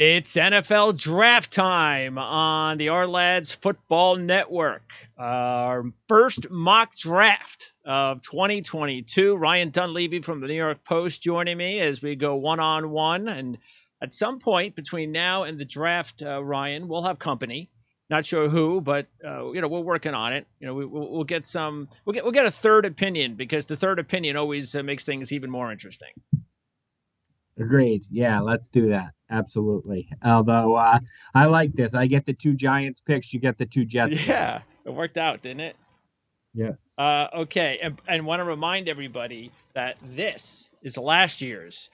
It's NFL draft time on the Our Lads Football Network. Our first mock draft of 2022. Ryan Dunleavy from the New York Post joining me as we go one-on-one. And at some point between now and the draft, Ryan, we'll have company. Not sure who, but we're working on it. We'll get some. We'll get a third opinion, because the third opinion always makes things even more interesting. Agreed. Yeah, let's do that. Absolutely. Although I like this. I get the two Giants picks. You get the two Jets picks. Yeah, it worked out, didn't it? Yeah. Okay, and want to remind everybody that this is last year's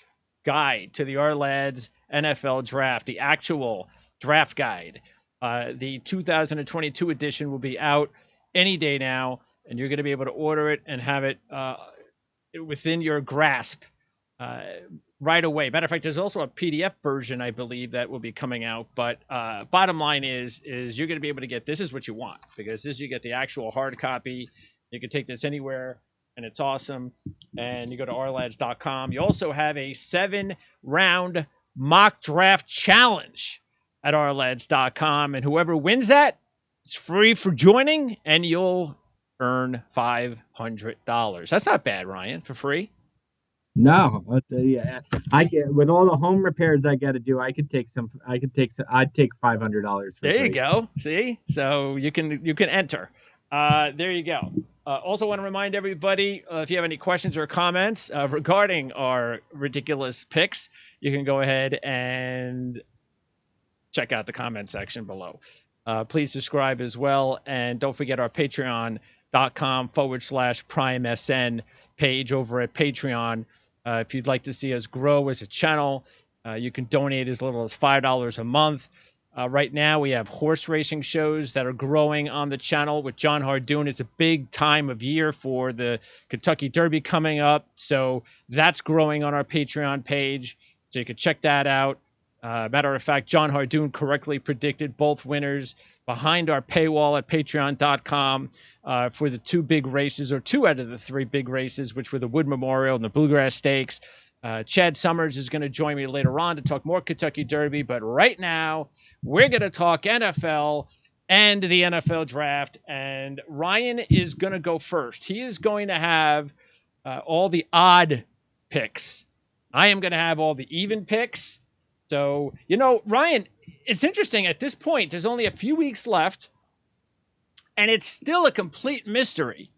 guide to the Our Lads NFL Draft, the actual draft guide. The 2022 edition will be out any day now, and you're going to be able to order it and have it within your grasp right away. Matter of fact, there's also a PDF version, I believe, that will be coming out. But bottom line is you're going to be able to get, this is what you want, because you get the actual hard copy. You can take this anywhere, and it's awesome. And you go to ourlads.com. You also have a 7-round mock draft challenge at ourlads.com. And whoever wins that, it's free for joining, and you'll earn $500. That's not bad, Ryan, for free. No, yeah, I can, with all the home repairs I got to do. I'd take $500. There you go. See, so you can enter. There you go. Also want to remind everybody, if you have any questions or comments regarding our ridiculous picks, you can go ahead and check out the comment section below. Please subscribe as well. And don't forget our patreon.com/PrimeSN page over at Patreon. If you'd like to see us grow as a channel, you can donate as little as $5 a month. Right now, we have horse racing shows that are growing on the channel with John Hardoon. It's a big time of year for the Kentucky Derby coming up. So that's growing on our Patreon page. So you can check that out. Matter of fact, John Hardoon correctly predicted both winners behind our paywall at patreon.com for the two big races, or two out of the three big races, which were the Wood Memorial and the Bluegrass Stakes. Chad Summers is going to join me later on to talk more Kentucky Derby. But right now, we're going to talk NFL and the NFL draft. And Ryan is going to go first. He is going to have all the odd picks. I am going to have all the even picks. So, Ryan, it's interesting. At this point, there's only a few weeks left, and it's still a complete mystery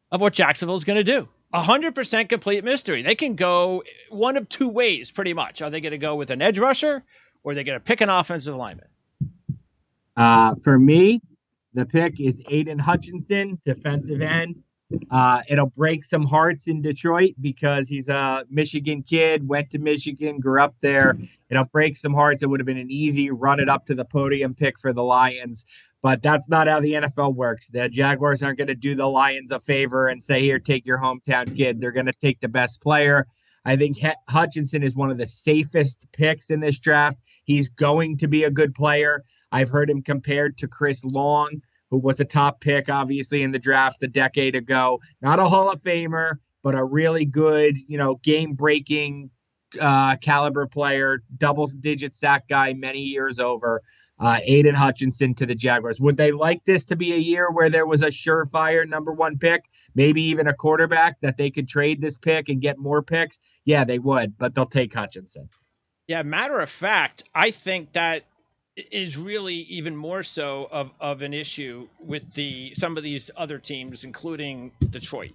of what Jacksonville's going to do. 100% complete mystery. They can go one of two ways, pretty much. Are they going to go with an edge rusher, or are they going to pick an offensive lineman? For me, the pick is Aiden Hutchinson, defensive end. It'll break some hearts in Detroit because he's a Michigan kid, went to Michigan, grew up there. It'll break some hearts. It would have been an easy run it up to the podium pick for the Lions, but that's not how the NFL works. The Jaguars aren't going to do the Lions a favor and say, here, take your hometown kid. They're going to take the best player. I think Hutchinson is one of the safest picks in this draft. He's going to be a good player. I've heard him compared to Chris Long, who was a top pick, obviously, in the draft a decade ago. Not a Hall of Famer, but a really good, game-breaking caliber player, double-digit sack guy many years over. Aiden Hutchinson to the Jaguars. Would they like this to be a year where there was a surefire number one pick, maybe even a quarterback that they could trade this pick and get more picks? Yeah, they would, but they'll take Hutchinson. Yeah, matter of fact, I think that is really even more so of an issue with some of these other teams, including Detroit.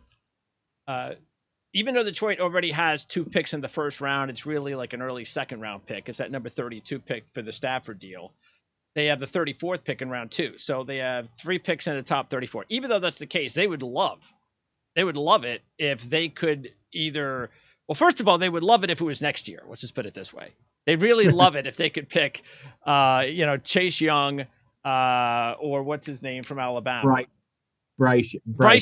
Even though Detroit already has 2 picks in the first round, it's really like an early second round pick. It's that number 32 pick for the Stafford deal. They have the 34th pick in round 2. So they have 3 picks in the top 34. Even though that's the case, they would love it if they could either, well, first of all, they would love it if it was next year. Let's just put it this way. They'd really love it if they could pick, Chase Young, or what's his name from Alabama? Bryce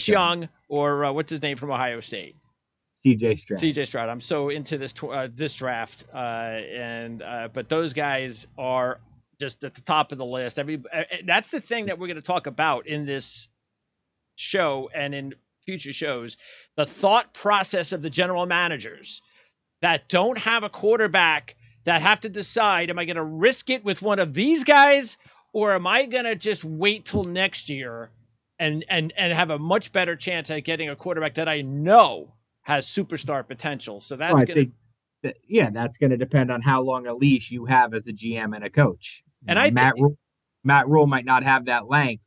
Young, or what's his name from Ohio State? CJ Stroud. CJ Stroud. I'm so into this draft, but those guys are just at the top of the list. That's the thing that we're going to talk about in this show and in future shows. The thought process of the general managers that don't have a quarterback that have to decide, am I going to risk it with one of these guys, or am I going to just wait till next year and have a much better chance at getting a quarterback that I know has superstar potential? So Well, that's I going to, think that, yeah, that's going to depend on how long a leash you have as a GM and a coach. and I Matt Rule might not have that length,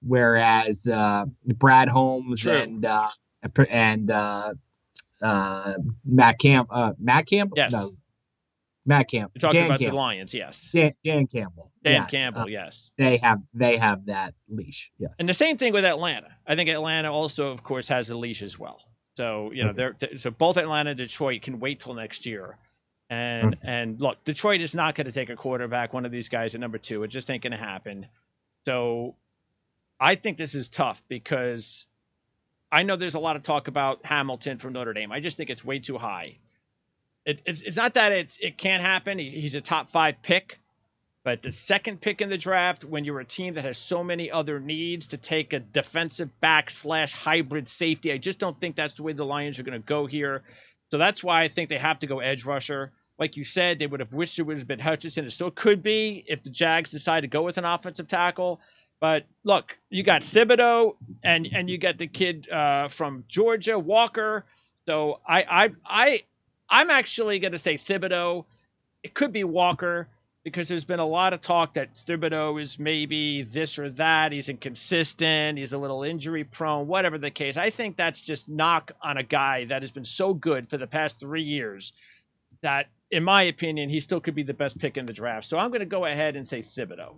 whereas Brad Holmes true. and Matt Campbell, Yes. no, Matt Campbell, You're talking Dan about the Campbell, Lions. Yes. Dan Campbell. Dan Yes, Campbell. Yes. they have that leash. Yes. And the same thing with Atlanta. I think Atlanta also, of course, has a leash as well. So, so both Atlanta and Detroit can wait till next year. And look, Detroit is not going to take a quarterback, one of these guys at number 2. It just ain't going to happen. So I think this is tough because I know there's a lot of talk about Hamilton from Notre Dame. I just think it's way too high. It's not that it can't happen. He's a top 5 pick. But the second pick in the draft, when you're a team that has so many other needs, to take a defensive back / hybrid safety, I just don't think that's the way the Lions are going to go here. So that's why I think they have to go edge rusher. Like you said, they would have wished it would have been Hutchinson. It still could be if the Jags decide to go with an offensive tackle. But look, you got Thibodeau and you got the kid from Georgia, Walker. So I'm actually going to say Thibodeau. It could be Walker, because there's been a lot of talk that Thibodeau is maybe this or that. He's inconsistent. He's a little injury prone, whatever the case. I think that's just knock on a guy that has been so good for the past 3 years that, in my opinion, he still could be the best pick in the draft. So I'm going to go ahead and say Thibodeau.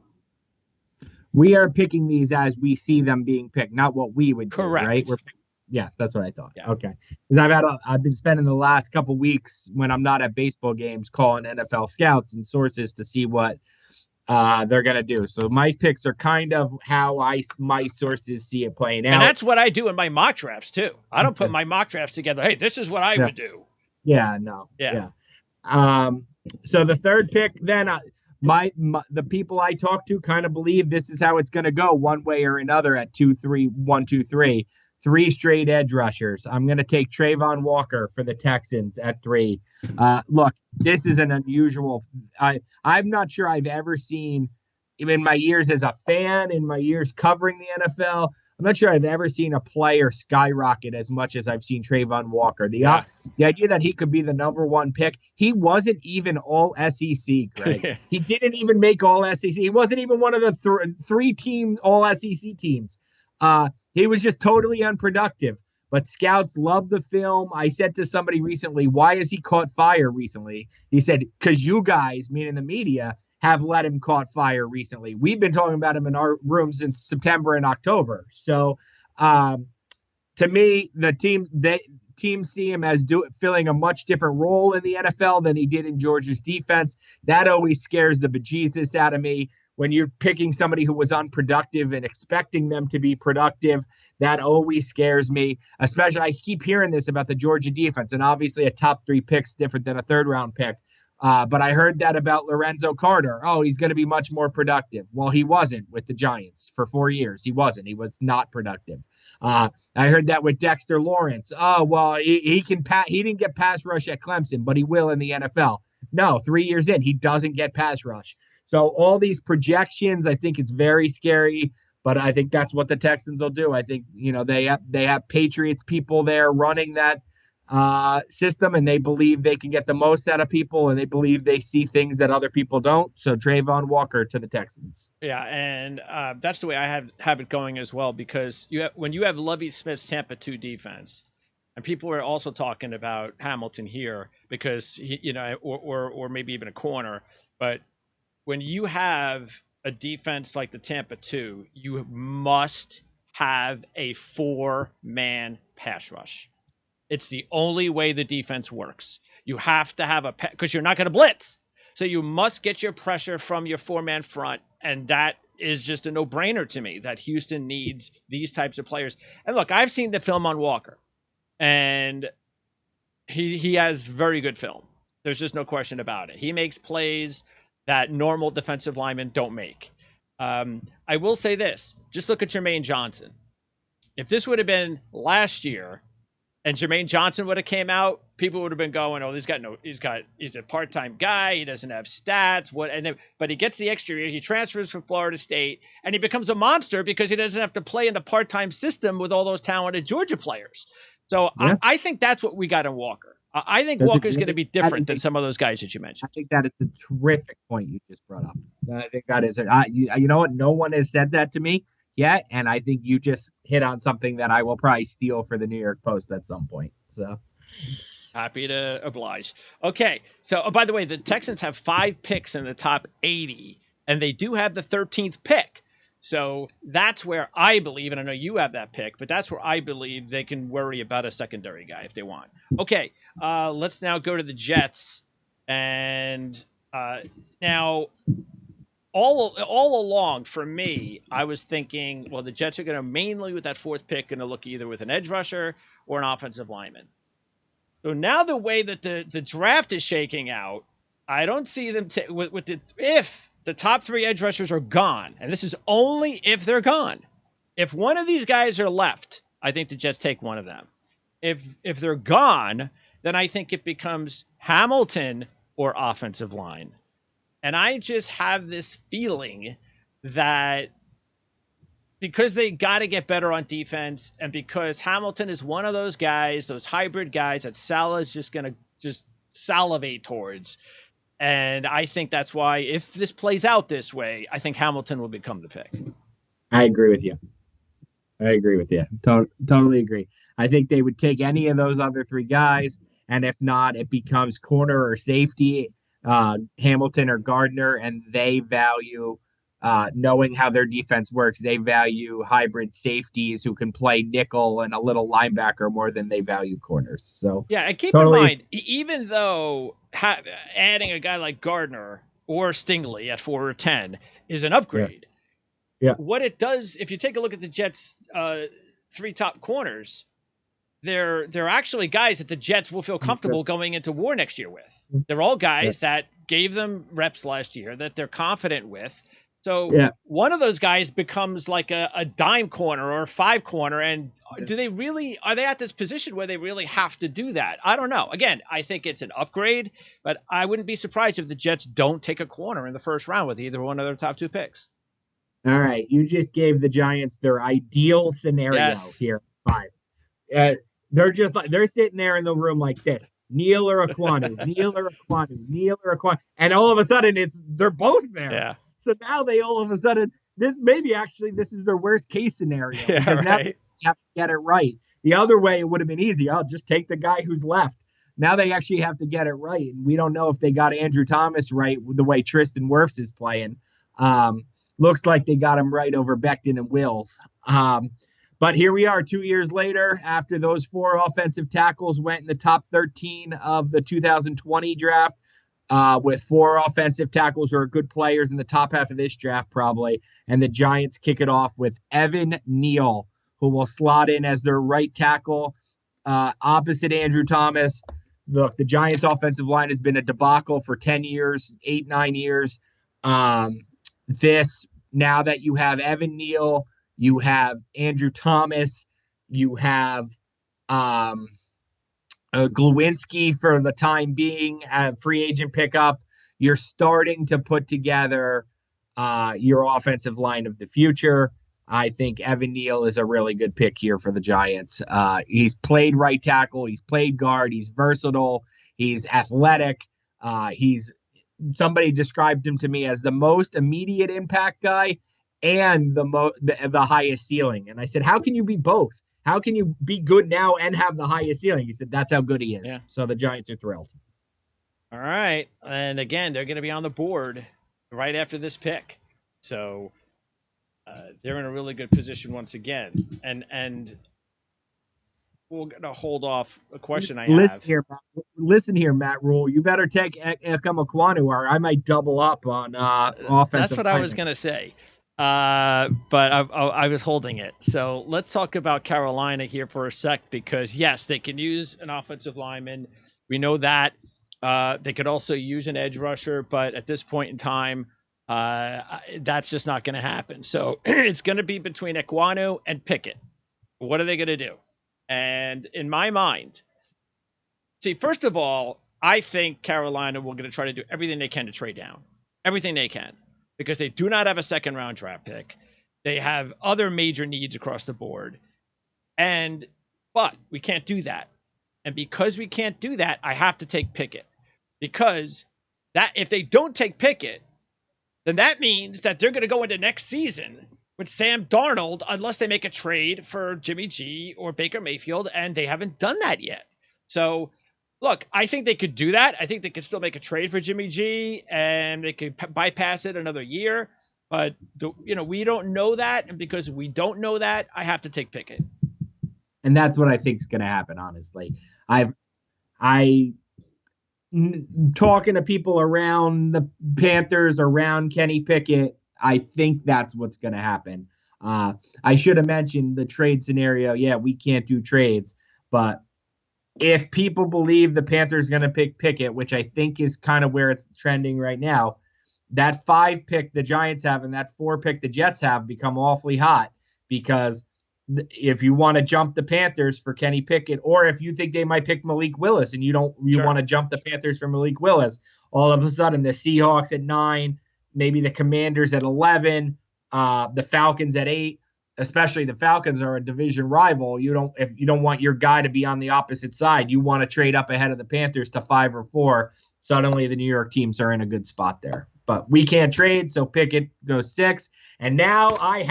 We are picking these as we see them being picked, not what we would do, Correct. right? Yes, that's what I thought. Yeah. Okay. Because I've been spending the last couple weeks when I'm not at baseball games calling NFL scouts and sources to see what they're gonna do. So my picks are kind of how my sources see it playing out. And that's what I do in my mock drafts too. I don't put my mock drafts together. Hey, this is what I would do. Yeah, no. Yeah. So the third pick, then the people I talk to kind of believe this is how it's gonna go one way or another at 1, 2, 3. 3 straight edge rushers. I'm going to take Trayvon Walker for the Texans at 3. Look, this is an unusual. I'm not sure I've ever seen, in my years as a fan, in my years covering the NFL, I'm not sure I've ever seen a player skyrocket as much as I've seen Trayvon Walker. The idea that he could be the number 1 pick, he wasn't even all SEC, Greg. He didn't even make all SEC. He wasn't even one of the 3-team all SEC teams. He was just totally unproductive, but scouts love the film. I said to somebody recently, why has he caught fire recently? He said, because you guys, meaning the media, have let him caught fire recently. We've been talking about him in our room since September and October. So to me, the teams see him as filling a much different role in the NFL than he did in Georgia's defense. That always scares the bejesus out of me. When you're picking somebody who was unproductive and expecting them to be productive, that always scares me. Especially, I keep hearing this about the Georgia defense, and obviously a top 3 pick's different than a 3rd-round pick. But I heard that about Lorenzo Carter. Oh, he's going to be much more productive. Well, he wasn't with the Giants for 4 years. He wasn't. He was not productive. I heard that with Dexter Lawrence. Oh, well, he didn't get pass rush at Clemson, but he will in the NFL. No, 3 years in, he doesn't get pass rush. So all these projections, I think it's very scary, but I think that's what the Texans will do. I think, they have Patriots people there running that system, and they believe they can get the most out of people, and they believe they see things that other people don't. So Trayvon Walker to the Texans. Yeah, and that's the way I have it going as well, because when you have Lovie Smith's Tampa 2 defense, and people are also talking about Hamilton here because or maybe even a corner, but when you have a defense like the Tampa 2, you must have a 4-man pass rush. It's the only way the defense works. You have to have because you're not going to blitz. So you must get your pressure from your 4-man front. And that is just a no-brainer to me that Houston needs these types of players. And look, I've seen the film on Walker, and he has very good film. There's just no question about it. He makes plays that normal defensive linemen don't make. I will say this. Just look at Jermaine Johnson. If this would have been last year, and Jermaine Johnson would have came out, people would have been going, "Oh, he's a part-time guy. He doesn't have stats." But he gets the extra year. He transfers from Florida State, and he becomes a monster because he doesn't have to play in the part-time system with all those talented Georgia players. So Yeah. I think that's what we got in Walker. I think That's Walker's going to be different than some of those guys that you I mentioned. think that is a terrific point you just brought up. I think that is you know what? No one has said that to me yet, and I think you just hit on something that I will probably steal for the New York Post at some point. So Happy to oblige. Okay, so by the way, the Texans have 5 picks in the top 80, and they do have the 13th pick. So that's where I believe, and I know you have that pick, but that's where I believe they can worry about a secondary guy if they want. Okay, let's now go to the Jets. And now, all along for me, I was thinking, well, the Jets are going to mainly with that 4th pick going to look either with an edge rusher or an offensive lineman. So now the way that the draft is shaking out, I don't see them if the top 3 edge rushers are gone, and this is only if they're gone. If one of these guys are left, I think the Jets take one of them. If they're gone, then I think it becomes Hamilton or offensive line. And I just have this feeling that because they got to get better on defense, and because Hamilton is one of those guys, those hybrid guys that Salah's just going to just salivate towards. And I think that's why, if this plays out this way, I think Hamilton will become the pick. I agree with you. Totally agree. I think they would take any of those other 3 guys, and if not, it becomes corner or safety, Hamilton or Gardner, and they value, knowing how their defense works, they value hybrid safeties who can play nickel and a little linebacker more than they value corners. So yeah, and keep in mind, even though adding a guy like Gardner or Stingley at 4 or 10 is an upgrade. Yeah. What it does, if you take a look at the Jets' 3 top corners, they're actually guys that the Jets will feel comfortable going into war next year with. They're all guys that gave them reps last year that they're confident with. So one of those guys becomes like a dime corner or a 5 corner. And are they at this position where they really have to do that? I don't know. Again, I think it's an upgrade, but I wouldn't be surprised if the Jets don't take a corner in the first round with either one of their top 2 picks. All right. You just gave the Giants their ideal scenario here. 5. They're just like, they're sitting there in the room like this. Neal or Aquanu, Neal or Aquanu. And all of a sudden they're both there. Yeah. So now they all of a sudden, this is their worst case scenario. Because now they have to get it right. The other way, it would have been easy. I'll just take the guy who's left. Now they actually have to get it right. And we don't know if they got Andrew Thomas right with the way Tristan Wirfs is playing. Looks like they got him right over Becton and Wills. But here we are 2 years later, after those 4 offensive tackles went in the top 13 of the 2020 draft. With 4 offensive tackles who are good players in the top half of this draft, probably. And the Giants kick it off with Evan Neal, who will slot in as their right tackle, opposite Andrew Thomas. Look, the Giants' offensive line has been a debacle for 10 years, 9 years. Now that you have Evan Neal, you have Andrew Thomas, you have Glowinski for the time being, a free agent pickup. You're starting to put together your offensive line of the future. I think Evan Neal is a really good pick here for the Giants. He's played right tackle. He's played guard. He's versatile. He's athletic. Somebody described him to me as the most immediate impact guy and the highest ceiling. And I said, how can you be both? How can you be good now and have the highest ceiling? He said, that's how good he is. Yeah. So the Giants are thrilled. All right. And again, they're going to be on the board right after this pick. So they're in a really good position once again. And we're going to hold off a question I have. Listen here, Matt Rule. You better take Ekam Ekwonu, or I might double up on offensive. That's what I was going to say. But I was holding it. So let's talk about Carolina here for a sec, because yes, they can use an offensive lineman. We know that. They could also use an edge rusher, but at this point in time, that's just not going to happen. So it's going to be between Ekwonu and Pickett. What are they going to do? And in my mind, see, first of all, I think Carolina will going to try to do everything they can to trade down, everything they can, because they do not have a second round draft pick. They have other major needs across the board. But we can't do that. And because we can't do that, I have to take Pickett. Because that if they don't take Pickett, then that means that they're going to go into next season with Sam Darnold unless they make a trade for Jimmy G or Baker Mayfield, and they haven't done that yet. So, look, I think they could do that. I think they could still make a trade for Jimmy G, and they could bypass it another year. But, we don't know that, and because we don't know that, I have to take Pickett. And that's what I think is going to happen, honestly. Talking to people around the Panthers, around Kenny Pickett, I think that's what's going to happen. I should have mentioned the trade scenario. Yeah, we can't do trades, but if people believe the Panthers going to pick Pickett, which I think is kind of where it's trending right now, that 5 pick the Giants have and that 4 pick the Jets have become awfully hot, because if you want to jump the Panthers for Kenny Pickett, or if you think they might pick Malik Willis and you Sure. want to jump the Panthers for Malik Willis, all of a sudden the Seahawks at 9, maybe the Commanders at 11, the Falcons at 8. Especially the Falcons are a division rival. If you don't want your guy to be on the opposite side, you want to trade up ahead of the Panthers to 5 or 4. Suddenly the New York teams are in a good spot there. But we can't trade, so Pickett goes 6. And now I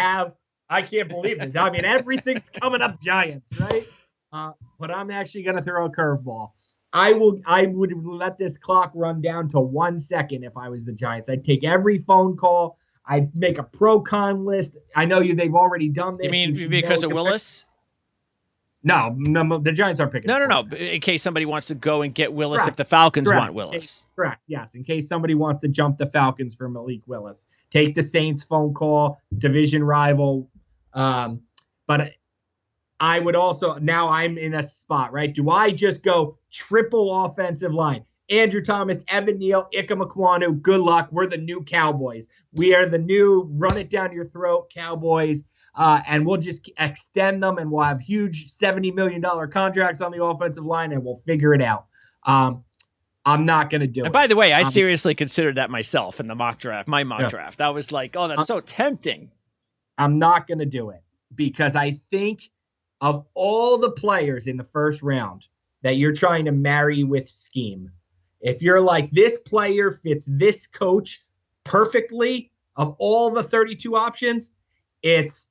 can't believe it. I mean, everything's coming up Giants, right? But I'm actually going to throw a curveball. I would let this clock run down to 1 second if I was the Giants. I'd take every phone call. I'd make a pro-con list. I know they've already done this. You mean because of Willis? No, the Giants aren't picking. No. In case somebody wants to go and get Willis, Correct. if the Falcons want Willis. Correct. Yes. In case somebody wants to jump the Falcons for Malik Willis, take the Saints phone call, division rival. But I would also, now I'm in a spot, right? Do I just go triple offensive line? Andrew Thomas, Evan Neal, Ike Ekwonu, good luck. We're the new Cowboys. We are the new run it down your throat Cowboys. And we'll just extend them, and we'll have huge $70 million contracts on the offensive line, and we'll figure it out. I'm not going to do it. And by the way, I seriously considered that myself in the mock draft, my mock draft. I was like, oh, that's so tempting. I'm not going to do it because I think of all the players in the first round that you're trying to marry with scheme, if you're like, this player fits this coach perfectly, of all the 32 options, it's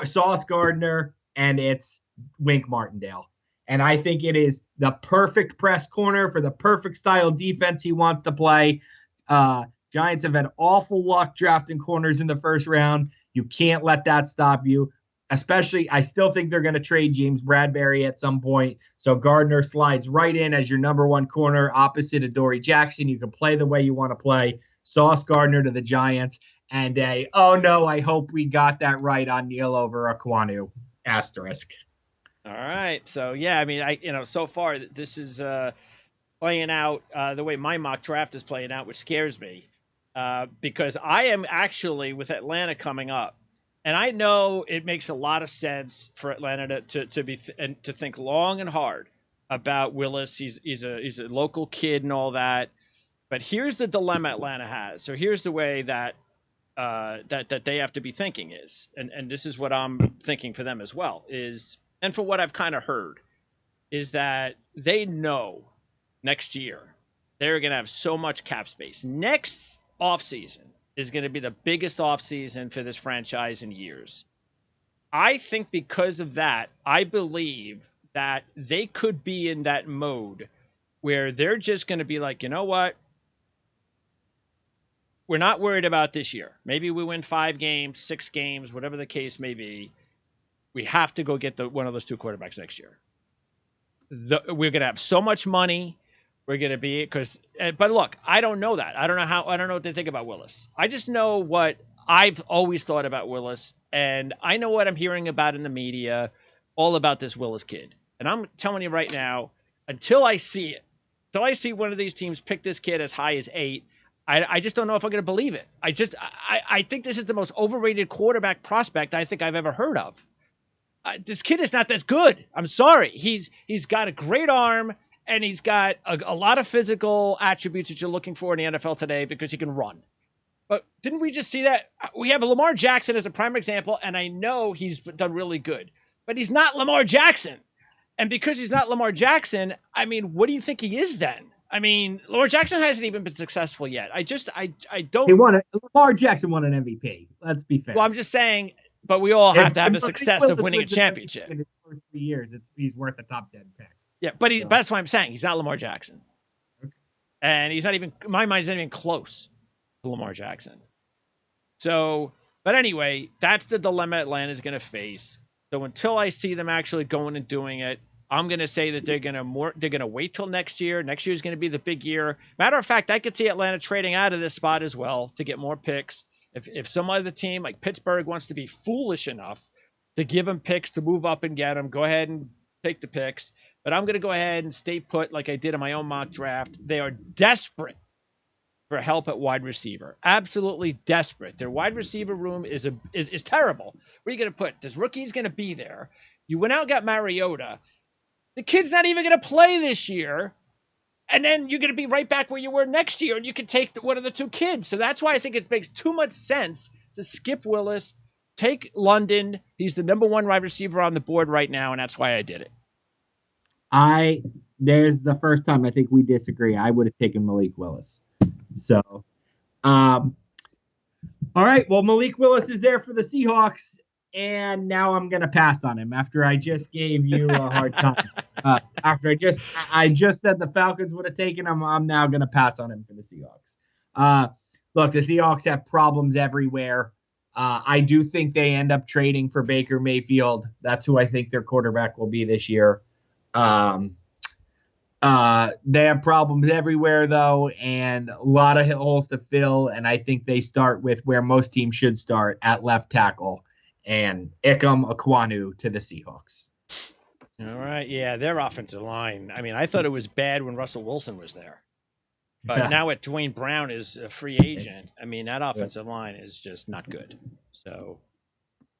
Sauce Gardner and it's Wink Martindale. And I think it is the perfect press corner for the perfect style defense he wants to play. Giants have had awful luck drafting corners in the first round. You can't let that stop you. Especially, I still think they're going to trade James Bradbury at some point. So Gardner slides right in as your number 1 corner opposite of Dory Jackson. You can play the way you want to play. Sauce Gardner to the Giants. And oh no, I hope we got that right on Neal over Ekwonu asterisk. All right. So, yeah, I mean, so far this is playing out the way my mock draft is playing out, which scares me because I am actually with Atlanta coming up. And I know it makes a lot of sense for Atlanta to think long and hard about Willis. He's a local kid and all that. But here's the dilemma Atlanta has. So here's the way that they have to be thinking is, and this is what I'm thinking for them as well is, and for what I've kind of heard, is that they know next year they're going to have so much cap space. Next offseason is going to be the biggest offseason for this franchise in years. I think because of that, I believe that they could be in that mode where they're just going to be like, you know what? We're not worried about this year. Maybe we win 5 games, 6 games, whatever the case may be. We have to go get one of those 2 quarterbacks next year. We're going to have so much money. We're going to be but look, I don't know that. I don't know what they think about Willis. I just know what I've always thought about Willis, and I know what I'm hearing about in the media, all about this Willis kid. And I'm telling you right now, until I see it, until I see one of these teams pick this kid as high as 8, I just don't know if I'm going to believe it. I think this is the most overrated quarterback prospect I think I've ever heard of. This kid is not that good. I'm sorry. He's got a great arm, and he's got a lot of physical attributes that you're looking for in the NFL today because he can run. But didn't we just see that? We have Lamar Jackson as a prime example, and I know he's done really good. But he's not Lamar Jackson. And because he's not Lamar Jackson, I mean, what do you think he is then? I mean, Lamar Jackson hasn't even been successful yet. I don't. Lamar Jackson won an MVP. Let's be fair. Well, I'm just saying, but we all have to have the success of winning a championship. In his first 3 years, he's worth a top 10 pick. Yeah, but that's why I'm saying he's not Lamar Jackson. Okay. And he's not even, in my mind, he's not even close to Lamar Jackson. So, but anyway, that's the dilemma Atlanta's going to face. So until I see them actually going and doing it, I'm going to say that they're going to wait till next year. Next year is going to be the big year. Matter of fact, I could see Atlanta trading out of this spot as well to get more picks. If some other team like Pittsburgh wants to be foolish enough to give them picks to move up and get them, go ahead and take the picks. But I'm going to go ahead and stay put like I did in my own mock draft. They are desperate for help at wide receiver. Absolutely desperate. Their wide receiver room is terrible. Where are you going to put? This rookie's going to be there. You went out and got Mariota. The kid's not even going to play this year. And then you're going to be right back where you were next year, and you can take one of the two kids. So that's why I think it makes too much sense to skip Willis, take London. He's the number one wide receiver on the board right now, and that's why I did it. There's the first time I think we disagree. I would have taken Malik Willis. So, all right. Well, Malik Willis is there for the Seahawks, and now I'm going to pass on him after I just gave you a hard time. After I just said the Falcons would have taken him, I'm now going to pass on him for the Seahawks. Look, the Seahawks have problems everywhere. I do think they end up trading for Baker Mayfield. That's who I think their quarterback will be this year. They have problems everywhere, though, and a lot of holes to fill. And I think they start with where most teams should start, at left tackle, and Ikem Ekwonu to the Seahawks. All right. Yeah, their offensive line. I mean, I thought it was bad when Russell Wilson was there. But now at Dwayne Brown is a free agent. I mean, that offensive line is just not good. So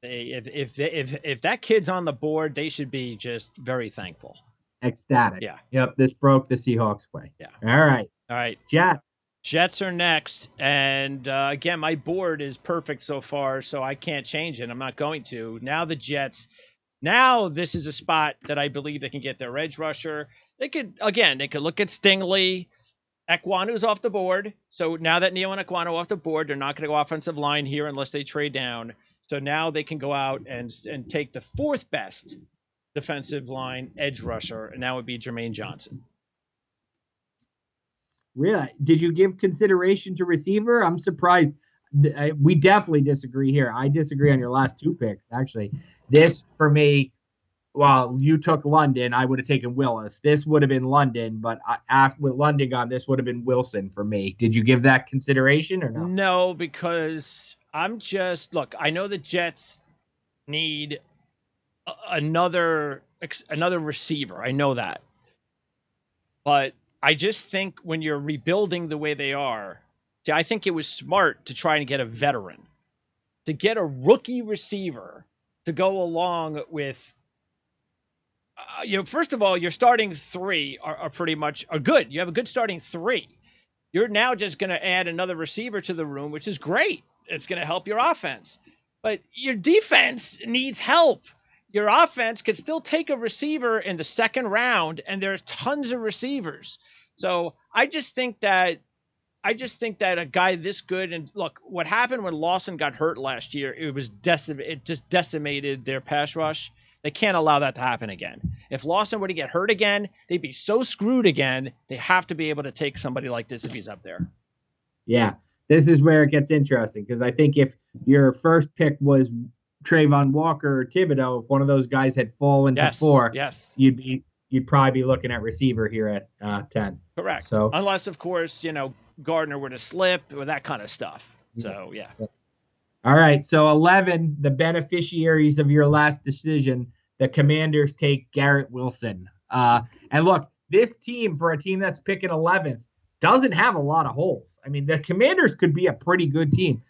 if that kid's on the board, they should be just very thankful. Ecstatic. Yeah. Yep. This broke the Seahawks way. Yeah. All right. Jets are next. And again, my board is perfect so far, so I can't change it. I'm not going to. Now the Jets. Now this is a spot that I believe they can get their edge rusher. They could look at Stingley. Ekwonu's off the board. So now that Neal and Ekwonu off the board, they're not going to go offensive line here unless they trade down. So now they can go out and take the fourth best defensive line edge rusher, and that would be Jermaine Johnson. Really? Did you give consideration to receiver? I'm surprised. We definitely disagree here. I disagree on your last two picks, actually. This, for me, while you took London, I would have taken Willis. This would have been London, but after with London gone, this would have been Wilson for me. Did you give that consideration or no? No, because I know the Jets need another receiver. I know that. But I just think when you're rebuilding the way they are, I think it was smart to try and get a veteran. To get a rookie receiver to go along with first of all, your starting three are pretty much good. You have a good starting three. You're now just going to add another receiver to the room, which is great. It's going to help your offense. But your defense needs help. Your offense could still take a receiver in the second round, and there's tons of receivers. So I just think that a guy this good, and look, what happened when Lawson got hurt last year, it just decimated their pass rush. They can't allow that to happen again. If Lawson were to get hurt again, they'd be so screwed again. They have to be able to take somebody like this if he's up there. Yeah, this is where it gets interesting, because I think if your first pick was Trayvon Walker or Thibodeau, if one of those guys had fallen before, you'd probably be looking at receiver here at 10. Correct. So unless, of course, Gardner were to slip or that kind of stuff. So, yeah. All right. So 11, the beneficiaries of your last decision, the Commanders take Garrett Wilson. And look, this team, for a team that's picking 11th, doesn't have a lot of holes. I mean, the Commanders could be a pretty good team.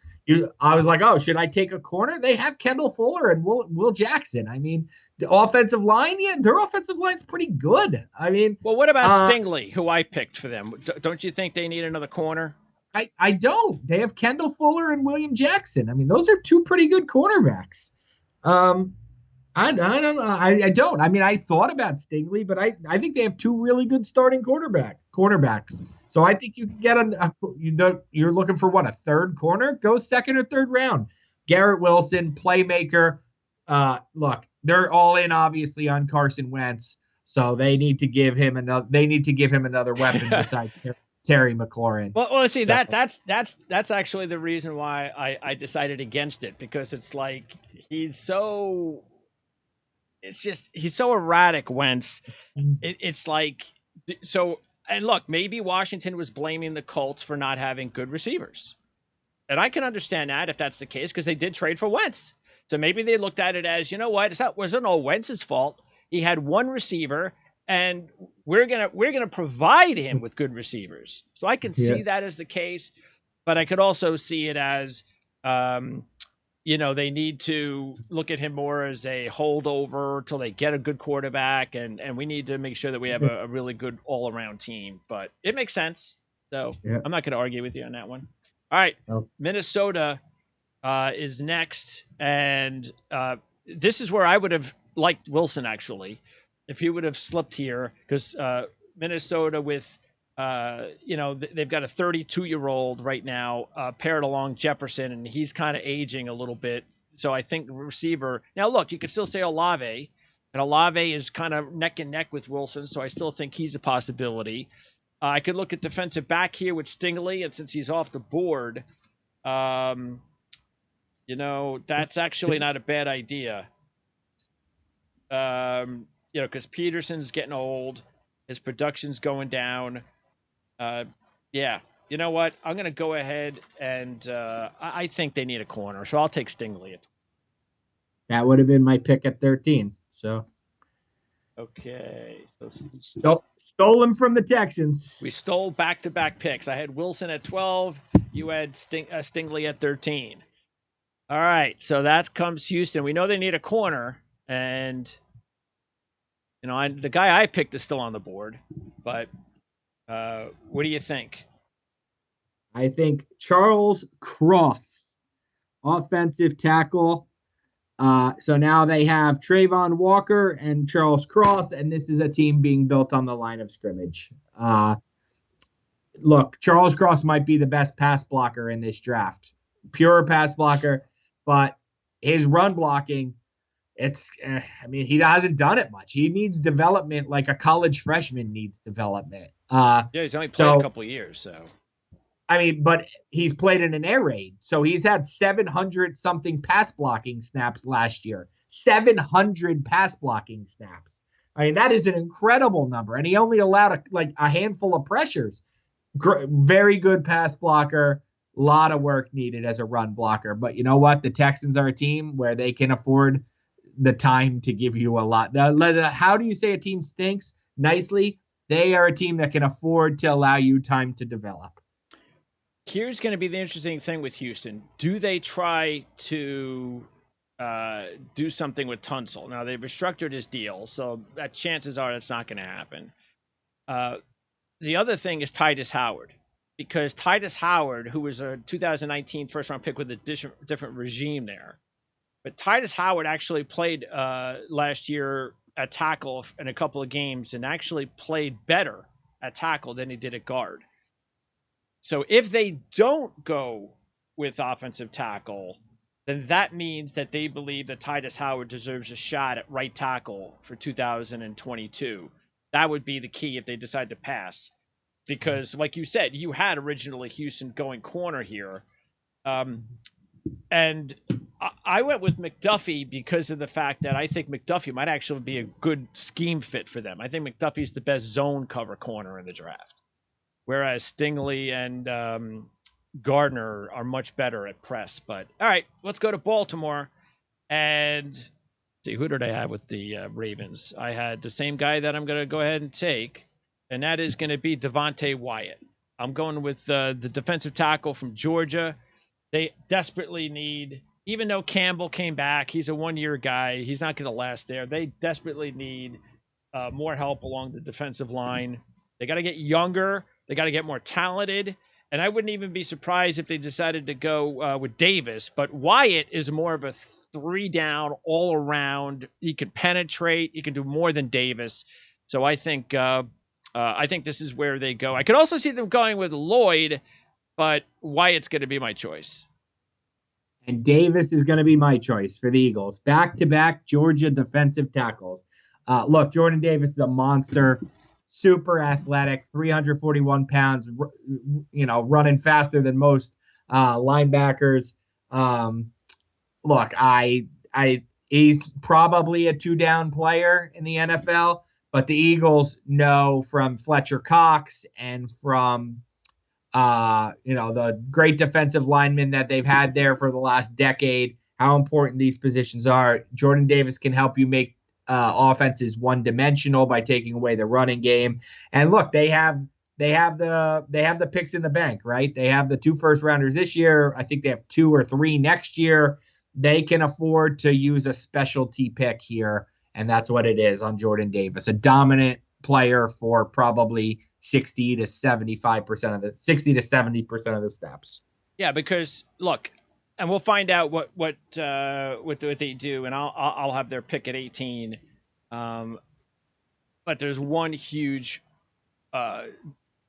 I was like, oh, should I take a corner? They have Kendall Fuller and Will Jackson. I mean, the offensive line, yeah, their offensive line's pretty good. I mean, Well, what about Stingley, who I picked for them? Don't you think they need another corner? I don't. They have Kendall Fuller and William Jackson. I mean, those are two pretty good cornerbacks. I don't know. I don't. I mean, I thought about Stingley, but I think they have two really good starting cornerbacks. So I think you can get you're looking for what, a third corner? Go second or third round. Garrett Wilson, playmaker. Look, they're all in obviously on Carson Wentz, so they need to give him another. They need to give him another weapon besides Terry McLaurin. Well, see, so, that's actually the reason why I decided against it, because it's like he's so erratic, Wentz. It's like, so, and look, maybe Washington was blaming the Colts for not having good receivers. And I can understand that if that's the case, because they did trade for Wentz. So maybe they looked at it as, you know what, wasn't all Wentz's fault. He had one receiver, and we're gonna provide him with good receivers. So I can see that as the case, but I could also see it as, they need to look at him more as a holdover till they get a good quarterback, and we need to make sure that we have a really good all-around team. But it makes sense. So I'm not going to argue with you on that one. All right, Minnesota is next, and this is where I would have liked Wilson, actually, if he would have slipped here, because Minnesota with they've got a 32-year-old right now paired along Jefferson, and he's kind of aging a little bit. So I think receiver. Now, look, you could still say Olave, and Olave is kind of neck and neck with Wilson, so I still think he's a possibility. I could look at defensive back here with Stingley, and since he's off the board, that's actually not a bad idea. Because Peterson's getting old, his production's going down. You know what? I'm going to go ahead and I think they need a corner, so I'll take Stingley. That would have been my pick at 13. So, okay, so stole him from the Texans. We stole back-to-back picks. I had Wilson at 12. You had Stingley at 13. All right, so that comes Houston. We know they need a corner, and the guy I picked is still on the board, but what do you think? I think Charles Cross, offensive tackle. So now they have Trayvon Walker and Charles Cross, and this is a team being built on the line of scrimmage. Look, Charles Cross might be the best pass blocker in this draft. Pure pass blocker, but his run blocking, he hasn't done it much. He needs development like a college freshman needs development. He's only played a couple of years, so. But he's played in an air raid. So he's had 700-something pass blocking snaps last year. 700 pass blocking snaps. That is an incredible number. And he only allowed a handful of pressures. Very good pass blocker. A lot of work needed as a run blocker. But you know what? The Texans are a team where they can afford the time to give you a lot. How do you say a team stinks? Nicely, they are a team that can afford to allow you time to develop. Here's going to be the interesting thing with Houston. Do they try to do something with Tunsil? Now, they've restructured his deal, so that chances are that's not going to happen. The other thing is Titus Howard, because Titus Howard, who was a 2019 first-round pick with a different regime there, but Titus Howard actually played last year at tackle in a couple of games and actually played better at tackle than he did at guard. So if they don't go with offensive tackle, then that means that they believe that Titus Howard deserves a shot at right tackle for 2022. That would be the key if they decide to pass. Because, like you said, you had originally Houston going corner here. And I went with McDuffie because of the fact that I think McDuffie might actually be a good scheme fit for them. I think McDuffie's the best zone cover corner in the draft. Whereas Stingley and Gardner are much better at press. But, all right, let's go to Baltimore. And see, who did I have with the Ravens? I had the same guy that I'm going to go ahead and take, and that is going to be Devontae Wyatt. I'm going with the defensive tackle from Georgia. They desperately need, even though Campbell came back, he's a one-year guy. He's not going to last there. They desperately need more help along the defensive line. They got to get younger. They got to get more talented. And I wouldn't even be surprised if they decided to go with Davis. But Wyatt is more of a 3-down all around. He can penetrate. He can do more than Davis. So I think this is where they go. I could also see them going with Lloyd, but Wyatt's going to be my choice. And Davis is going to be my choice for the Eagles. Back-to-back Georgia defensive tackles. Look, Jordan Davis is a monster, super athletic, 341 pounds, running faster than most linebackers. Look, he's probably a 2-down player in the NFL, but the Eagles know from Fletcher Cox and from the great defensive linemen that they've had there for the last decade, how important these positions are. Jordan Davis can help you make offenses one-dimensional by taking away the running game. And look, they have the picks in the bank, right? They have the 2 first-rounders this year. I think they have 2 or 3 next year. They can afford to use a specialty pick here, and that's what it is on Jordan Davis, a dominant player for probably 60 to 70% of the snaps. Yeah, because look, and we'll find out what they do, and I'll have their pick at 18. But there's one huge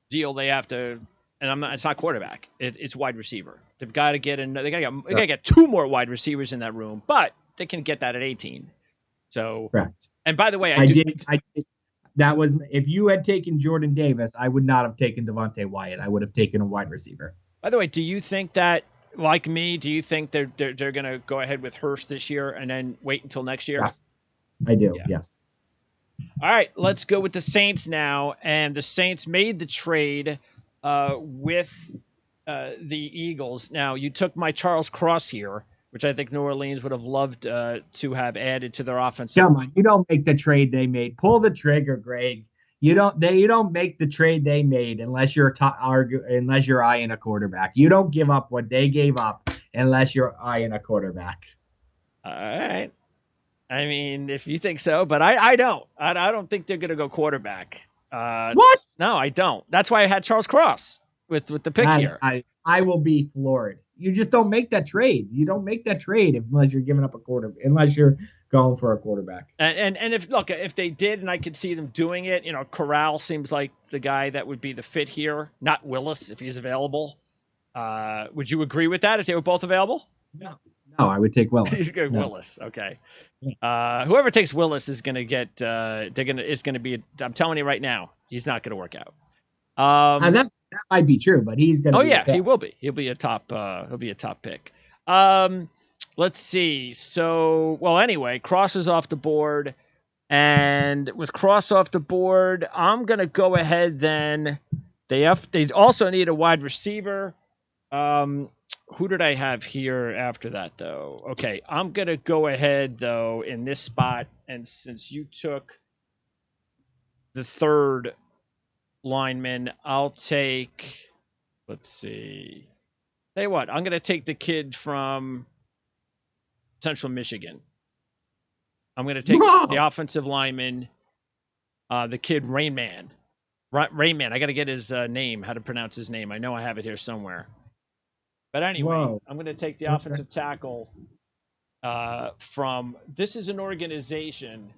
deal they have to, and it's not quarterback. It's wide receiver. They've got to get they got to get 2 more wide receivers in that room, but they can get that at 18. So correct. And by the way, that was, if you had taken Jordan Davis, I would not have taken Devontae Wyatt. I would have taken a wide receiver. By the way, do you think that, like me, do you think they're going to go ahead with Hurst this year and then wait until next year? Yes, I do. Yeah. Yes. All right, let's go with the Saints now. And the Saints made the trade with the Eagles. Now, you took my Charles Cross here, which I think New Orleans would have loved to have added to their offense. Come on, you don't make the trade they made. Pull the trigger, Greg. You don't make the trade they made unless you're eyeing a quarterback. You don't give up what they gave up unless you're eyeing a quarterback. All right. I mean, if you think so, but I don't. I don't think they're going to go quarterback. What? No, I don't. That's why I had Charles Cross with the pick here. I will be floored. You just don't make that trade. You don't make that trade unless you're giving up a quarterback, unless you're going for a quarterback. And if they did, and I could see them doing it, Corral seems like the guy that would be the fit here, not Willis if he's available. Would you agree with that if they were both available? No, I would take Willis. No. Willis, okay. Whoever takes Willis is going to get. It's going to be. I'm telling you right now, he's not going to work out. And that might be true, but he's going to. Oh yeah, he will be. He'll be a top. He'll be a top pick. Let's see. So, anyway, Cross is off the board, and with Cross off the board, I'm going to go ahead. Then they also need a wide receiver. Who did I have here after that, though? Okay, I'm going to go ahead, though, in this spot. And since you took the third lineman, I'll take, let's see. Tell you what, I'm going to take the kid from Central Michigan. I'm going to take the offensive lineman, the kid Rainman. Rainman, I got to get his name, how to pronounce his name. I know I have it here somewhere. But anyway, I'm going to take the offensive tackle from, this is an organization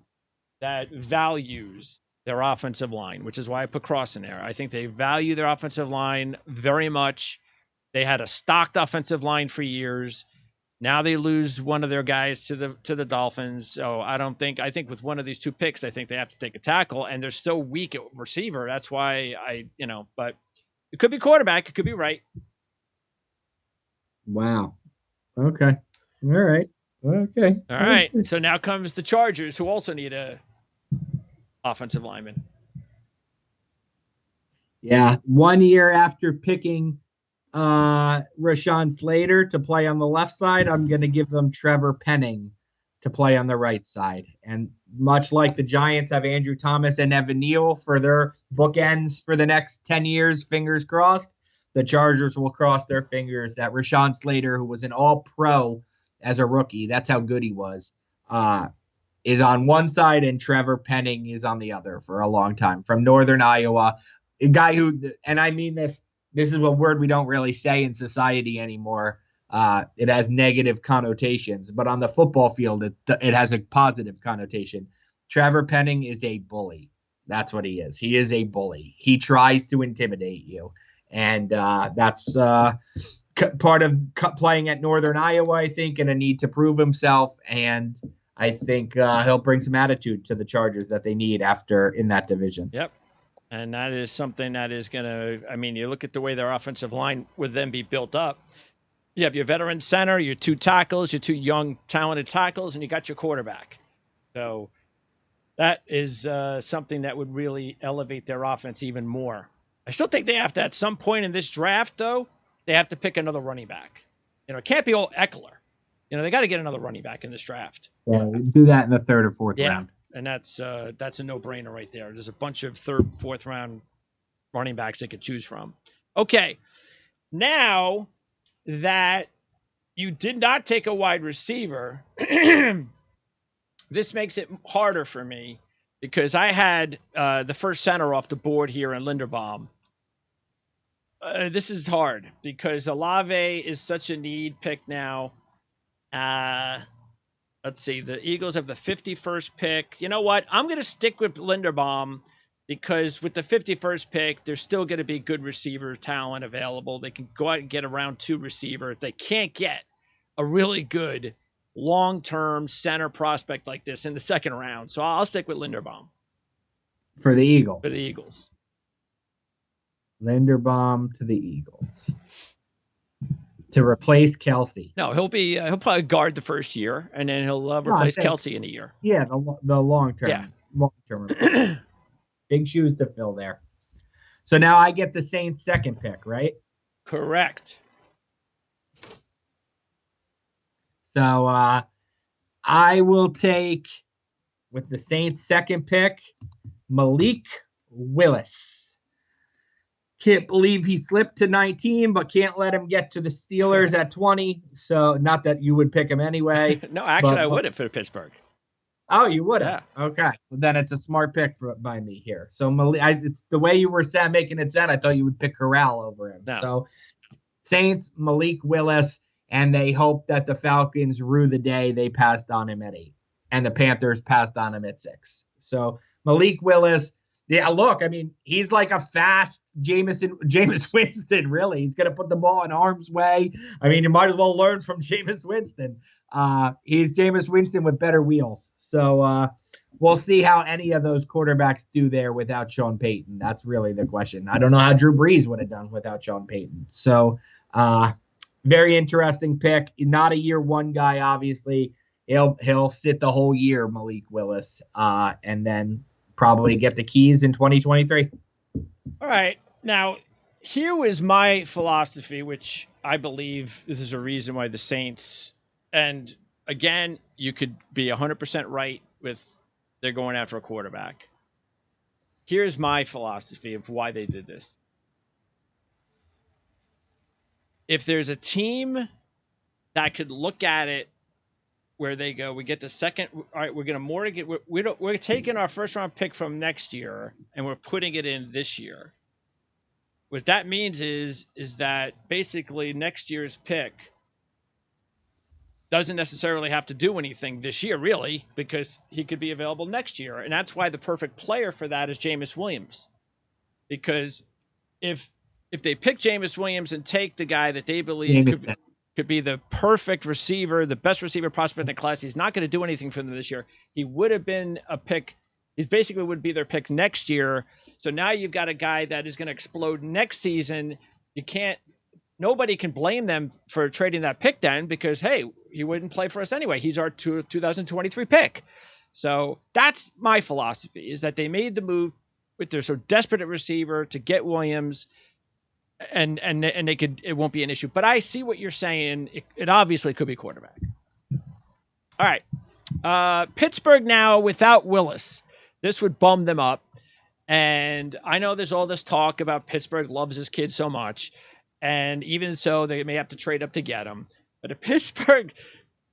that values their offensive line, which is why I put Cross in there. I think they value their offensive line very much. They had a stocked offensive line for years. Now they lose one of their guys to the Dolphins. So I think with one of these 2 picks, I think they have to take a tackle, and they're still weak at receiver. That's why but it could be quarterback. It could be right. Wow. Okay. All right. Okay. All right. So now comes the Chargers, who also need a offensive lineman. Yeah. 1 year after picking Rashawn Slater to play on the left side, I'm going to give them Trevor Penning to play on the right side. And much like the Giants have Andrew Thomas and Evan Neal for their bookends for the next 10 years, fingers crossed, the Chargers will cross their fingers that Rashawn Slater, who was an all-pro as a rookie, that's how good he was, is on one side and Trevor Penning is on the other for a long time from Northern Iowa. A guy who, and I mean this is a word we don't really say in society anymore. It has negative connotations, but on the football field, it has a positive connotation. Trevor Penning is a bully. That's what he is. He is a bully. He tries to intimidate you. And that's part of playing at Northern Iowa, I think, and a need to prove himself. And I think he'll bring some attitude to the Chargers that they need in that division. Yep. And that is something that is going to, I mean, you look at the way their offensive line would then be built up. You have your veteran center, your 2 tackles, your 2 young, talented tackles, and you got your quarterback. So that is something that would really elevate their offense even more. I still think they have to, at some point in this draft, though, they have to pick another running back. It can't be all Eckler. They got to get another running back in this draft. Yeah, do that in the 3rd or 4th round. And that's a no-brainer right there. There's a bunch of 3rd, 4th round running backs they could choose from. Okay, now that you did not take a wide receiver, this makes it harder for me because I had the first center off the board here in Linderbaum. This is hard because Olave is such a need pick now. Let's see. The Eagles have the 51st pick. You know what? I'm going to stick with Linderbaum because with the 51st pick, there's still going to be good receiver talent available. They can go out and get a round 2 receiver. If they can't get a really good long-term center prospect like this in the 2nd round. So I'll stick with Linderbaum. For the Eagles. For the Eagles. Linderbaum to the Eagles. To replace Kelsey. No, he'll probably guard the first year, and then he'll replace Kelsey in a year. Yeah, the long term. Yeah. Long term. Big shoes to fill there. So now I get the Saints' 2nd pick, right? Correct. So I will take, with the Saints' 2nd pick, Malik Willis. Can't believe he slipped to 19, but can't let him get to the Steelers at 20. So not that you would pick him anyway. No, actually, I would have for Pittsburgh. Oh, you would have? Yeah. Okay. Well, then it's a smart pick by me here. So it's the way you were making it sound, I thought you would pick Corral over him. No. So Saints, Malik Willis, and they hope that the Falcons rue the day they passed on him at 8. And the Panthers passed on him at 6. So Malik Willis. Yeah, look, I mean, he's like a fast Jameis Winston, really. He's going to put the ball in harm's way. I mean, you might as well learn from Jameis Winston. He's Jameis Winston with better wheels. So we'll see how any of those quarterbacks do there without Sean Payton. That's really the question. I don't know how Drew Brees would have done without Sean Payton. So very interesting pick. Not a year 1 guy, obviously. He'll sit the whole year, Malik Willis, and then probably get the keys in 2023. All right. Now, here is my philosophy, which I believe this is a reason why the Saints, and again, you could be 100% right with they're going after a quarterback. Here's my philosophy of why they did this. If there's a team that could look at it where they go, we get the second. All right, we're going to mortgage. We're taking our 1st round pick from next year and we're putting it in this year. What that means is that basically next year's pick doesn't necessarily have to do anything this year, really, because he could be available next year, and that's why the perfect player for that is Jameis Williams, because if they pick Jameis Williams and take the guy that they believe could be the perfect receiver, the best receiver prospect in the class. He's not going to do anything for them this year. He would have been a pick. He basically would be their pick next year. So now you've got a guy that is going to explode next season. Nobody can blame them for trading that pick then because, hey, he wouldn't play for us anyway. He's our 2023 pick. So that's my philosophy, is that they made the move with their so desperate at receiver to get Williams. And it won't be an issue. But I see what you're saying. It obviously could be quarterback. All right. Pittsburgh now without Willis. This would bum them up. And I know there's all this talk about Pittsburgh loves his kid so much. And even so, they may have to trade up to get him. But if Pittsburgh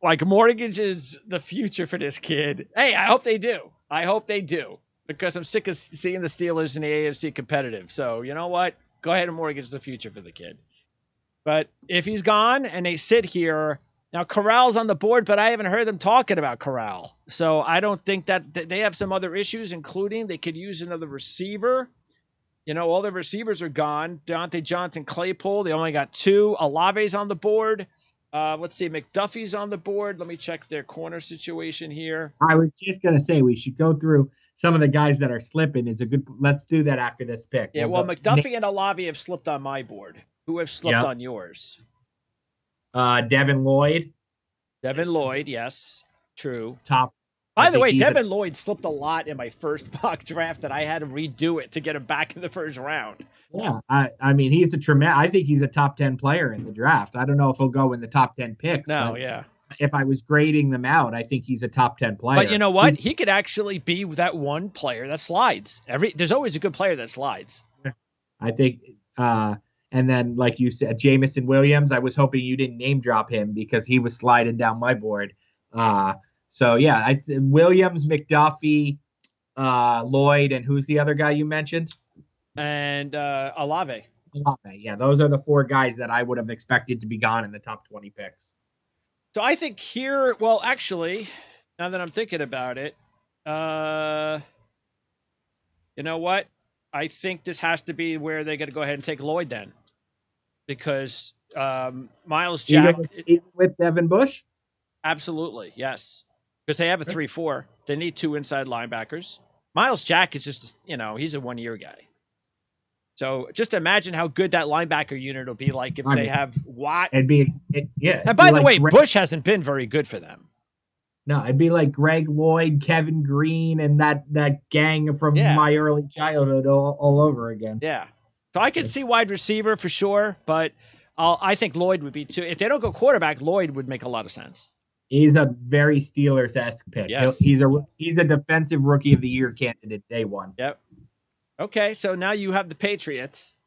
like mortgages the future for this kid, hey, I hope they do. I hope they do, because I'm sick of seeing the Steelers in the AFC competitive. So you know what? Go ahead and mortgage the future for the kid. But if he's gone and they sit here, now Corral's on the board, but I haven't heard them talking about Corral. So I don't think that they have some other issues, including they could use another receiver. You know, all the receivers are gone. Deontay Johnson, Claypool, they only got 2. Olave's on the board. Let's see, McDuffie's on the board. Let me check their corner situation here. I was just gonna say we should go through some of the guys that are slipping. Let's do that after this pick. Yeah, well, McDuffie and Olave have slipped on my board. Who have slipped on yours? Devin Lloyd. Devin Lloyd, yes, true. Top. By the way, Devin Lloyd slipped a lot in my first mock draft that I had to redo it to get him back in the first round. Yeah, I mean, he's a tremendous. I think he's a top 10 player in the draft. I don't know if he'll go in the top 10 picks. No, yeah. If I was grading them out, I think he's a top 10 player. But you know what? He could actually be that one player that slides. There's always a good player that slides. I think, and then like you said, Jamison Williams. I was hoping you didn't name drop him because he was sliding down my board. So yeah, Williams, McDuffie, Lloyd, and who's the other guy you mentioned? And Olave. Yeah, those are the 4 guys that I would have expected to be gone in the top 20 picks. So I think here, well, actually, now that I'm thinking about it, you know what? I think this has to be where they're going to go ahead and take Lloyd then, because Miles Jack even with Devin Bush. Absolutely, yes, because they have a 3-4. They need 2 inside linebackers. Miles Jack is just, he's a 1-year guy. So just imagine how good that linebacker unit will be like if they have Watt. And by the way, Bush hasn't been very good for them. No, it'd be like Greg Lloyd, Kevin Green, and that gang from my early childhood all over again. Yeah. So I could see wide receiver for sure, but I think Lloyd would be too. If they don't go quarterback, Lloyd would make a lot of sense. He's a very Steelers-esque pick. Yes. He's a defensive rookie of the year candidate day one. Yep. Okay, so now you have the Patriots.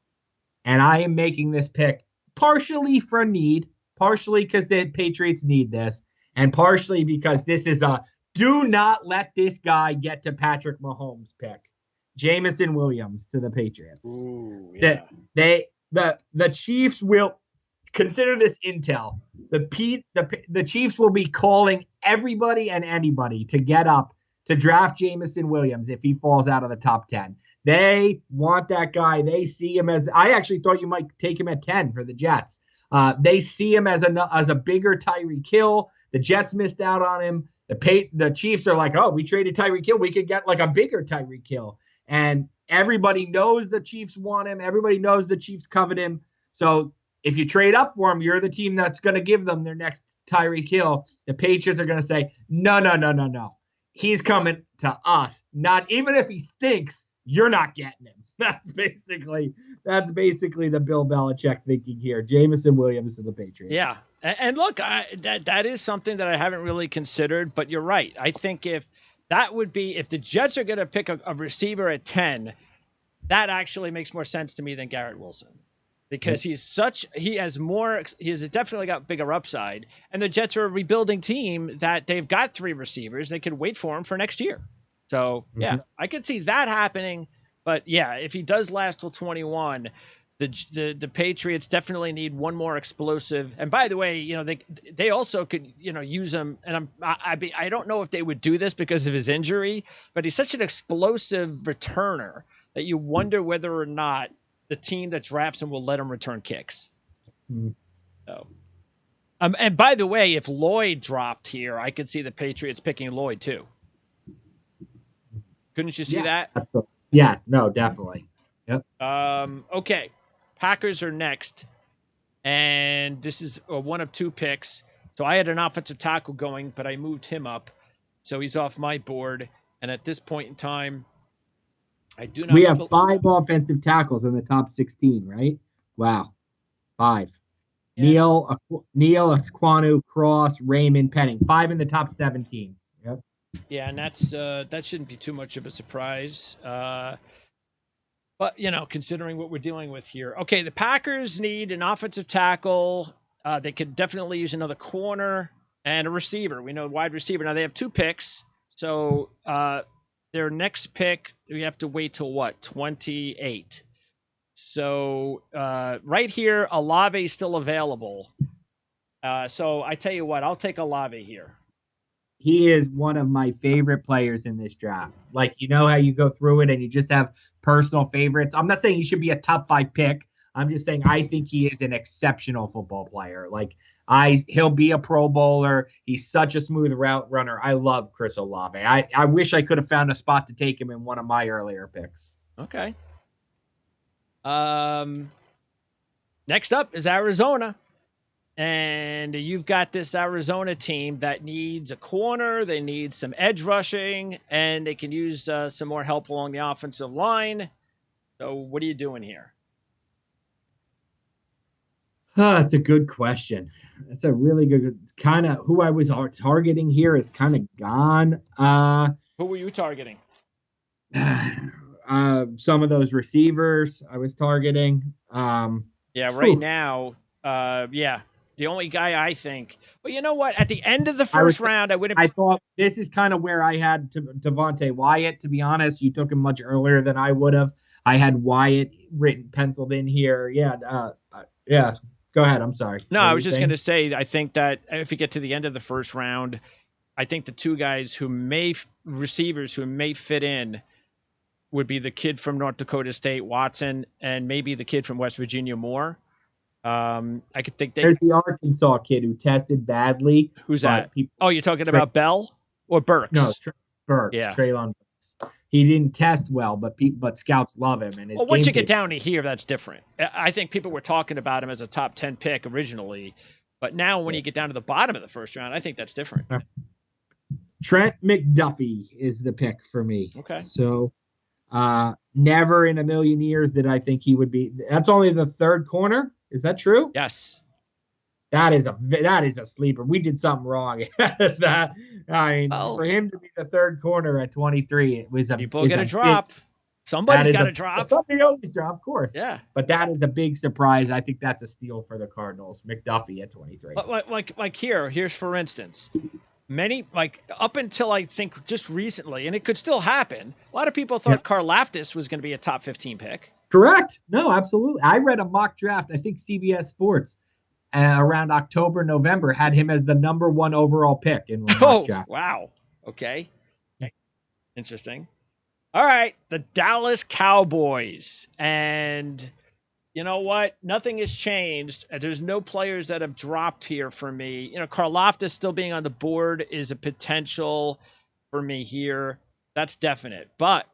And I am making this pick partially for need, partially because the Patriots need this, and partially because this is a do not let this guy get to Patrick Mahomes pick. Jamison Williams to the Patriots. Ooh, yeah. The Chiefs will consider this intel. The Chiefs will be calling everybody and anybody to get up to draft Jamison Williams if he falls out of the top 10. They want that guy. They see him as. I actually thought you might take him at 10 for the Jets. They see him as a bigger Tyreek Hill. The Jets missed out on him. The Chiefs are like, oh, we traded Tyreek Hill. We could get like a bigger Tyreek Hill. And everybody knows the Chiefs want him. Everybody knows the Chiefs covet him. So if you trade up for him, you're the team that's going to give them their next Tyreek Hill. The Patriots are going to say, no. He's coming to us. Not even if he stinks, you're not getting him. That's basically the Bill Belichick thinking here. Jamison Williams to the Patriots. Yeah. And look, that is something that I haven't really considered, but you're right. I think if the Jets are going to pick a receiver at 10, that actually makes more sense to me than Garrett Wilson. Because he has definitely got bigger upside. And the Jets are a rebuilding team that they've got 3 receivers. They could wait for him for next year. So, yeah, I could see that happening. But, yeah, if he does last till 21, the Patriots definitely need one more explosive. And, by the way, they also could, use him. And I don't know if they would do this because of his injury, but he's such an explosive returner that you wonder whether or not the team that drafts him will let him return kicks. So, and by the way, if Lloyd dropped here, I could see the Patriots picking Lloyd too. Couldn't you see that? Yes. No, definitely. Yep. Okay. Packers are next. And this is one of 2 picks. So I had an offensive tackle going, but I moved him up. So he's off my board. And at this point in time, we have 5 offensive tackles in the top 16, right? Wow. 5. Yeah. Neal, Aquanu, Cross, Raymond, Penning. 5 in the top 17. Yep. Yeah, and that shouldn't be too much of a surprise. But, considering what we're dealing with here. Okay, the Packers need an offensive tackle. They could definitely use another corner and a receiver. We know wide receiver. Now, they have 2 picks. So their next pick, we have to wait till what? 28. So right here, Olave is still available. So I tell you what, I'll take Olave here. He is one of my favorite players in this draft. Like, how you go through it and you just have personal favorites. I'm not saying he should be a top 5 pick. I'm just saying I think he is an exceptional football player. Like, he'll be a Pro Bowler. He's such a smooth route runner. I love Chris Olave. I wish I could have found a spot to take him in one of my earlier picks. Okay. Next up is Arizona. And you've got this Arizona team that needs a corner. They need some edge rushing, and they can use some more help along the offensive line. So what are you doing here? That's a good question. That's a really good kind of who I was targeting here is kind of gone. Who were you targeting? Some of those receivers I was targeting. Right now, the only guy I think. Well, you know what? At the end of the first round, I thought this is kind of where I had Devontae Wyatt. To be honest, you took him much earlier than I would have. I had Wyatt penciled in here. Yeah. Go ahead. I'm sorry. No, I was just going to say, I think that if you get to the end of the first round, I think the 2 guys receivers who may fit in would be the kid from North Dakota State, Watson, and maybe the kid from West Virginia, Moore. I could think there's the Arkansas kid who tested badly. Who's that? You're talking about Bell or Burks? No, Burks. Yeah. Treylon Burks. He didn't test well, but scouts love him. And once you get down to here, that's different. I think people were talking about him as a top 10 pick originally, but now when you get down to the bottom of the first round, I think that's different. Trent McDuffie is the pick for me. Okay. So never in a million years did I think he would be. That's only the 3rd corner. Is that true? Yes. That is a sleeper. We did something wrong. For him to be the 3rd corner at 23, it was people get a drop. Somebody's got to drop. Somebody always drop, of course. Yeah. But that is a big surprise. I think that's a steal for the Cardinals. McDuffie at 23. But like here's for instance, many up until I think just recently, and it could still happen. A lot of people thought Karlaftis was going to be a top 15 pick. Correct. No, absolutely. I read a mock draft. I think CBS Sports around October, November had him as the number 1 overall pick in one mock draft. Wow. Okay. Interesting. All right. The Dallas Cowboys. And you know what? Nothing has changed. There's no players that have dropped here for me. Karlaftis still being on the board is a potential for me here. That's definite. But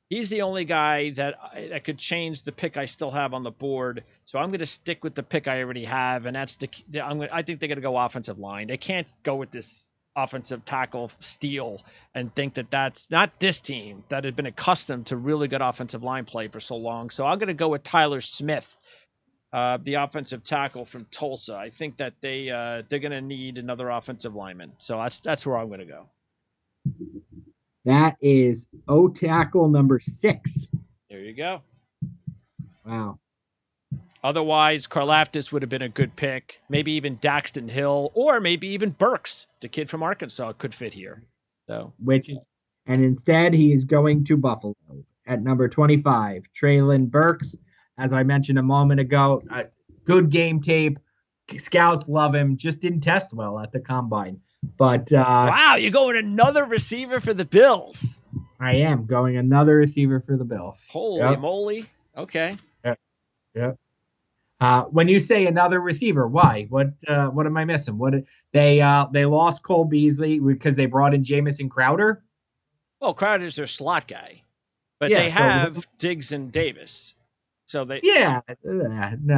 he's the only guy that could change the pick I still have on the board. So I'm going to stick with the pick I already have, and that's I think they're going to go offensive line. They can't go with this offensive tackle steal and think that that's not this team that had been accustomed to really good offensive line play for so long. So I'm going to go with Tyler Smith, the offensive tackle from Tulsa. I think that they're going to need another offensive lineman. So that's where I'm going to go. That is tackle number 6. There you go. Wow. Otherwise, Karlaftis would have been a good pick. Maybe even Daxton Hill, or maybe even Burks, the kid from Arkansas, could fit here. So, and instead he is going to Buffalo at number 25. Treylon Burks, as I mentioned a moment ago, good game tape. Scouts love him. Just didn't test well at the combine. But wow, you're going another receiver for the Bills. I am going another receiver for the Bills. Holy moly! Okay. Yep. When you say another receiver, why? What am I missing? What they lost Cole Beasley because they brought in Jamison Crowder. Well, Crowder's their slot guy, but they have Diggs and Davis. So they no.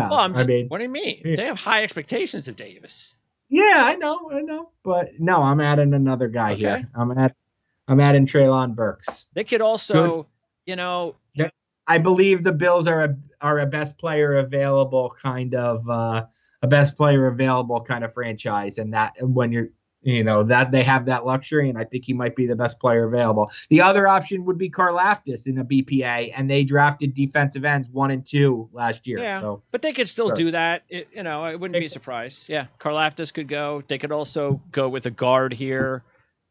Well, what do you mean? Yeah. They have high expectations of Davis. Yeah, I know, but no, I'm adding another guy here. I'm adding Treylon Burks. They could also, I believe the Bills are a best player available kind of franchise, and that when you're that they have that luxury, and I think he might be the best player available. The other option would be Karlaftis in a BPA, and they drafted defensive ends 1 and 2 last year. Yeah, So, but they could still do first. that. I wouldn't be surprised. Yeah, Karlaftis could go. They could also go with a guard here.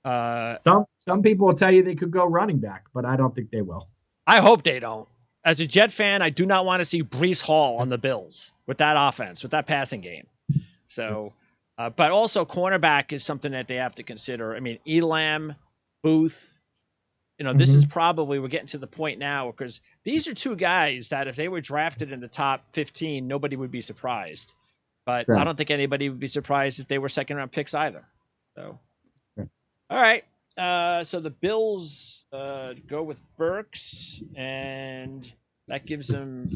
Some people will tell you they could go running back, but I don't think they will. I hope they don't. As a Jet fan, I do not want to see Breece Hall on the Bills with that offense, with that passing game. So, but also cornerback is something that they have to consider. I mean, Elam, Booth, this is probably, we're getting to the point now because these are two guys that if they were drafted in the top 15, nobody would be surprised. But I don't think anybody would be surprised if they were second-round picks either. So, all right. So the Bills go with Burks, and that gives them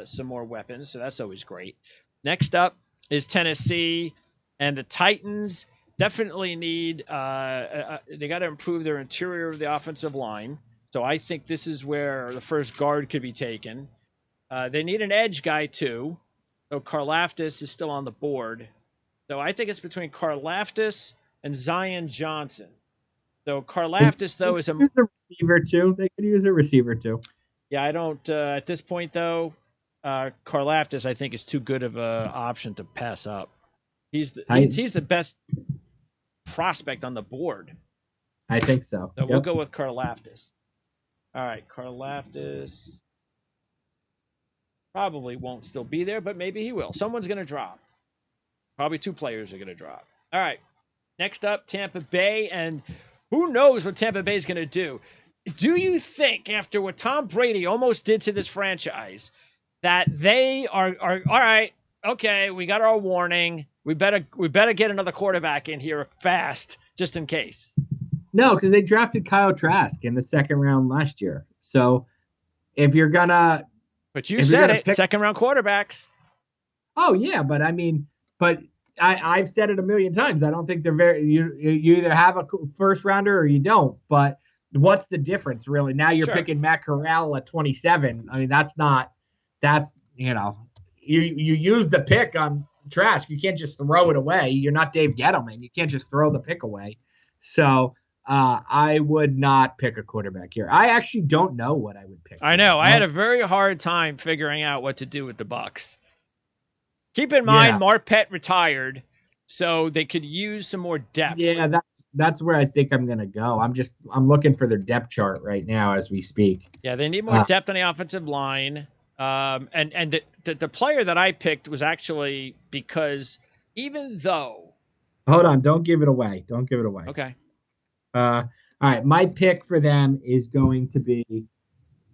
some more weapons. So that's always great. Next up is Tennessee, and the Titans definitely need they got to improve their interior of the offensive line. So I think this is where the first guard could be taken. They need an edge guy too. So Karlaftis is still on the board. So I think it's between Karlaftis and Zion Johnson. So Karlaftis though is a receiver too. They could use a receiver too. Yeah, I don't at this point though. Karlaftis I think is too good of an option to pass up. He's the best prospect on the board. I think so. So we'll go with Karlaftis. All right, Karlaftis probably won't still be there, but maybe he will. Someone's going to drop. Probably two players are going to drop. All right, next up, Tampa Bay, and who knows what Tampa Bay is going to do? Do you think after what Tom Brady almost did to this franchise that they are all right? Okay, we got our warning. We better get another quarterback in here fast, just in case. No, because they drafted Kyle Trask in the second round last year. So if you're gonna, but you said it, second round quarterbacks. Oh yeah, but I mean, I've said it a million times. I don't think they're very. You either have a first rounder or you don't. But what's the difference really? Now you're picking Matt Corral at 27. I mean, you use the pick on Trask. You can't just throw it away. You're not Dave Gettleman. You can't just throw the pick away. So I would not pick a quarterback here. I actually don't know what I would pick. I know. I had a very hard time figuring out what to do with the Bucs. Keep in mind, Marpet retired, so they could use some more depth. Yeah, that's where I think I'm gonna go. I'm looking for their depth chart right now as we speak. Yeah, they need more depth on the offensive line. And the player that I picked was actually because even though. Hold on, don't give it away. Okay. All right, my pick for them is going to be.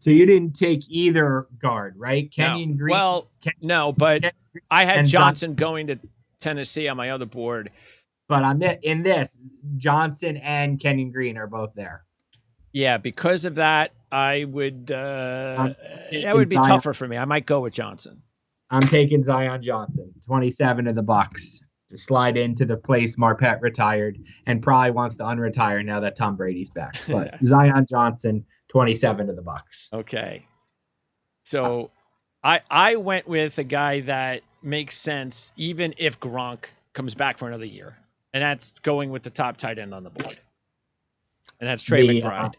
So you didn't take either guard, right? Kenyon Green. Well, no, but I had Johnson going to Tennessee on my other board. But in this, Johnson and Kenyon Green are both there. Yeah, because of that, I would. That would be tougher for me. I might go with Johnson. I'm taking Zion Johnson, 27 of the Bucs, to slide into the place Marpet retired and probably wants to unretire now that Tom Brady's back. But Zion Johnson, 27 of the Bucs. Okay. So I went with a guy that makes sense even if Gronk comes back for another year. And that's going with the top tight end on the board. And that's Trey McBride.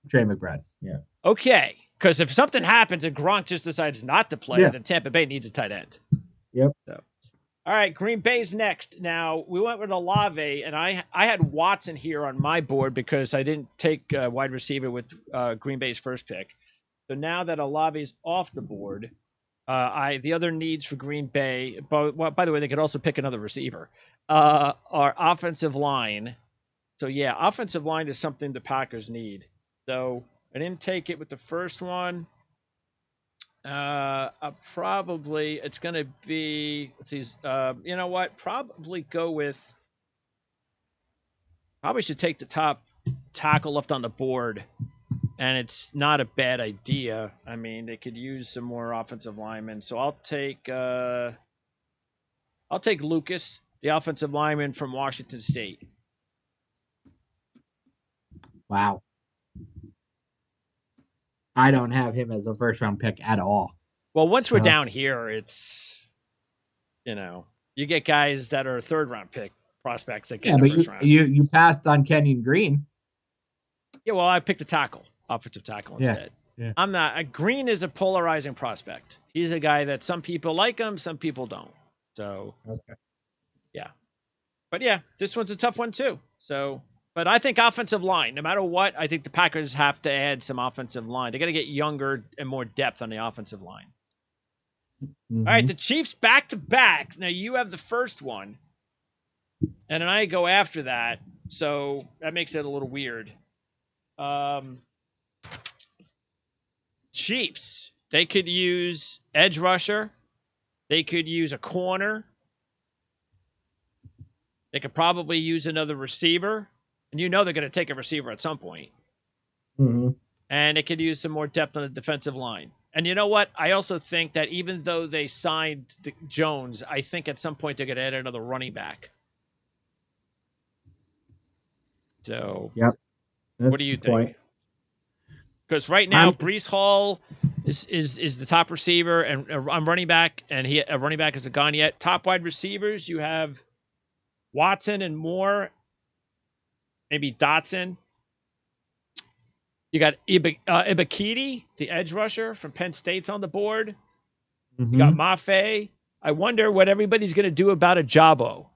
Trey McBride, yeah. Okay. Because if something happens and Gronk just decides not to play, then Tampa Bay needs a tight end. Yep. So, all right, Green Bay's next. Now, we went with Olave, and I had Watson here on my board because I didn't take wide receiver with Green Bay's first pick. So now that Olave's off the board, the other needs for Green Bay, by the way, they could also pick another receiver, are offensive line. So, yeah, offensive line is something the Packers need. So I didn't take it with the first one. Probably it's going to be, let's see, you know what? Probably should take the top tackle left on the board. And it's not a bad idea. I mean, they could use some more offensive linemen. So I'll take Lucas, the offensive lineman from Washington State. Wow. I don't have him as a first-round pick at all. Well, once we're down here, it's, you get guys that are third-round pick prospects that get Yeah, in the but first round. you passed on Kenyon Green. Yeah, well, I picked a tackle, offensive tackle instead. Yeah. I'm not. Green is a polarizing prospect. He's a guy that some people like him, some people don't. So, Okay. yeah. But yeah, this one's a tough one too. So, but I think offensive line, no matter what, I think the Packers have to add some offensive line. They got to get younger and more depth on the offensive line. Mm-hmm. All right, the Chiefs back to back. Now you have the first one, and then I go after that. So that makes it a little weird. Chiefs, they could use edge rusher. They could use a corner. They could probably use another receiver. And you know they're going to take a receiver at some point. Mm-hmm. And they could use some more depth on the defensive line. And you know what? I also think that even though they signed Jones, I think at some point they're going to add another running back. So, yep. What do you think? Because right now, Breece Hall is the top receiver, and I'm running back, and a running back isn't gone yet. Top wide receivers, you have Watson and Moore, maybe Dotson. You got Ibakiti, the edge rusher from Penn State's on the board. Mm-hmm. You got Mafe. I wonder what everybody's going to do about a Jabo.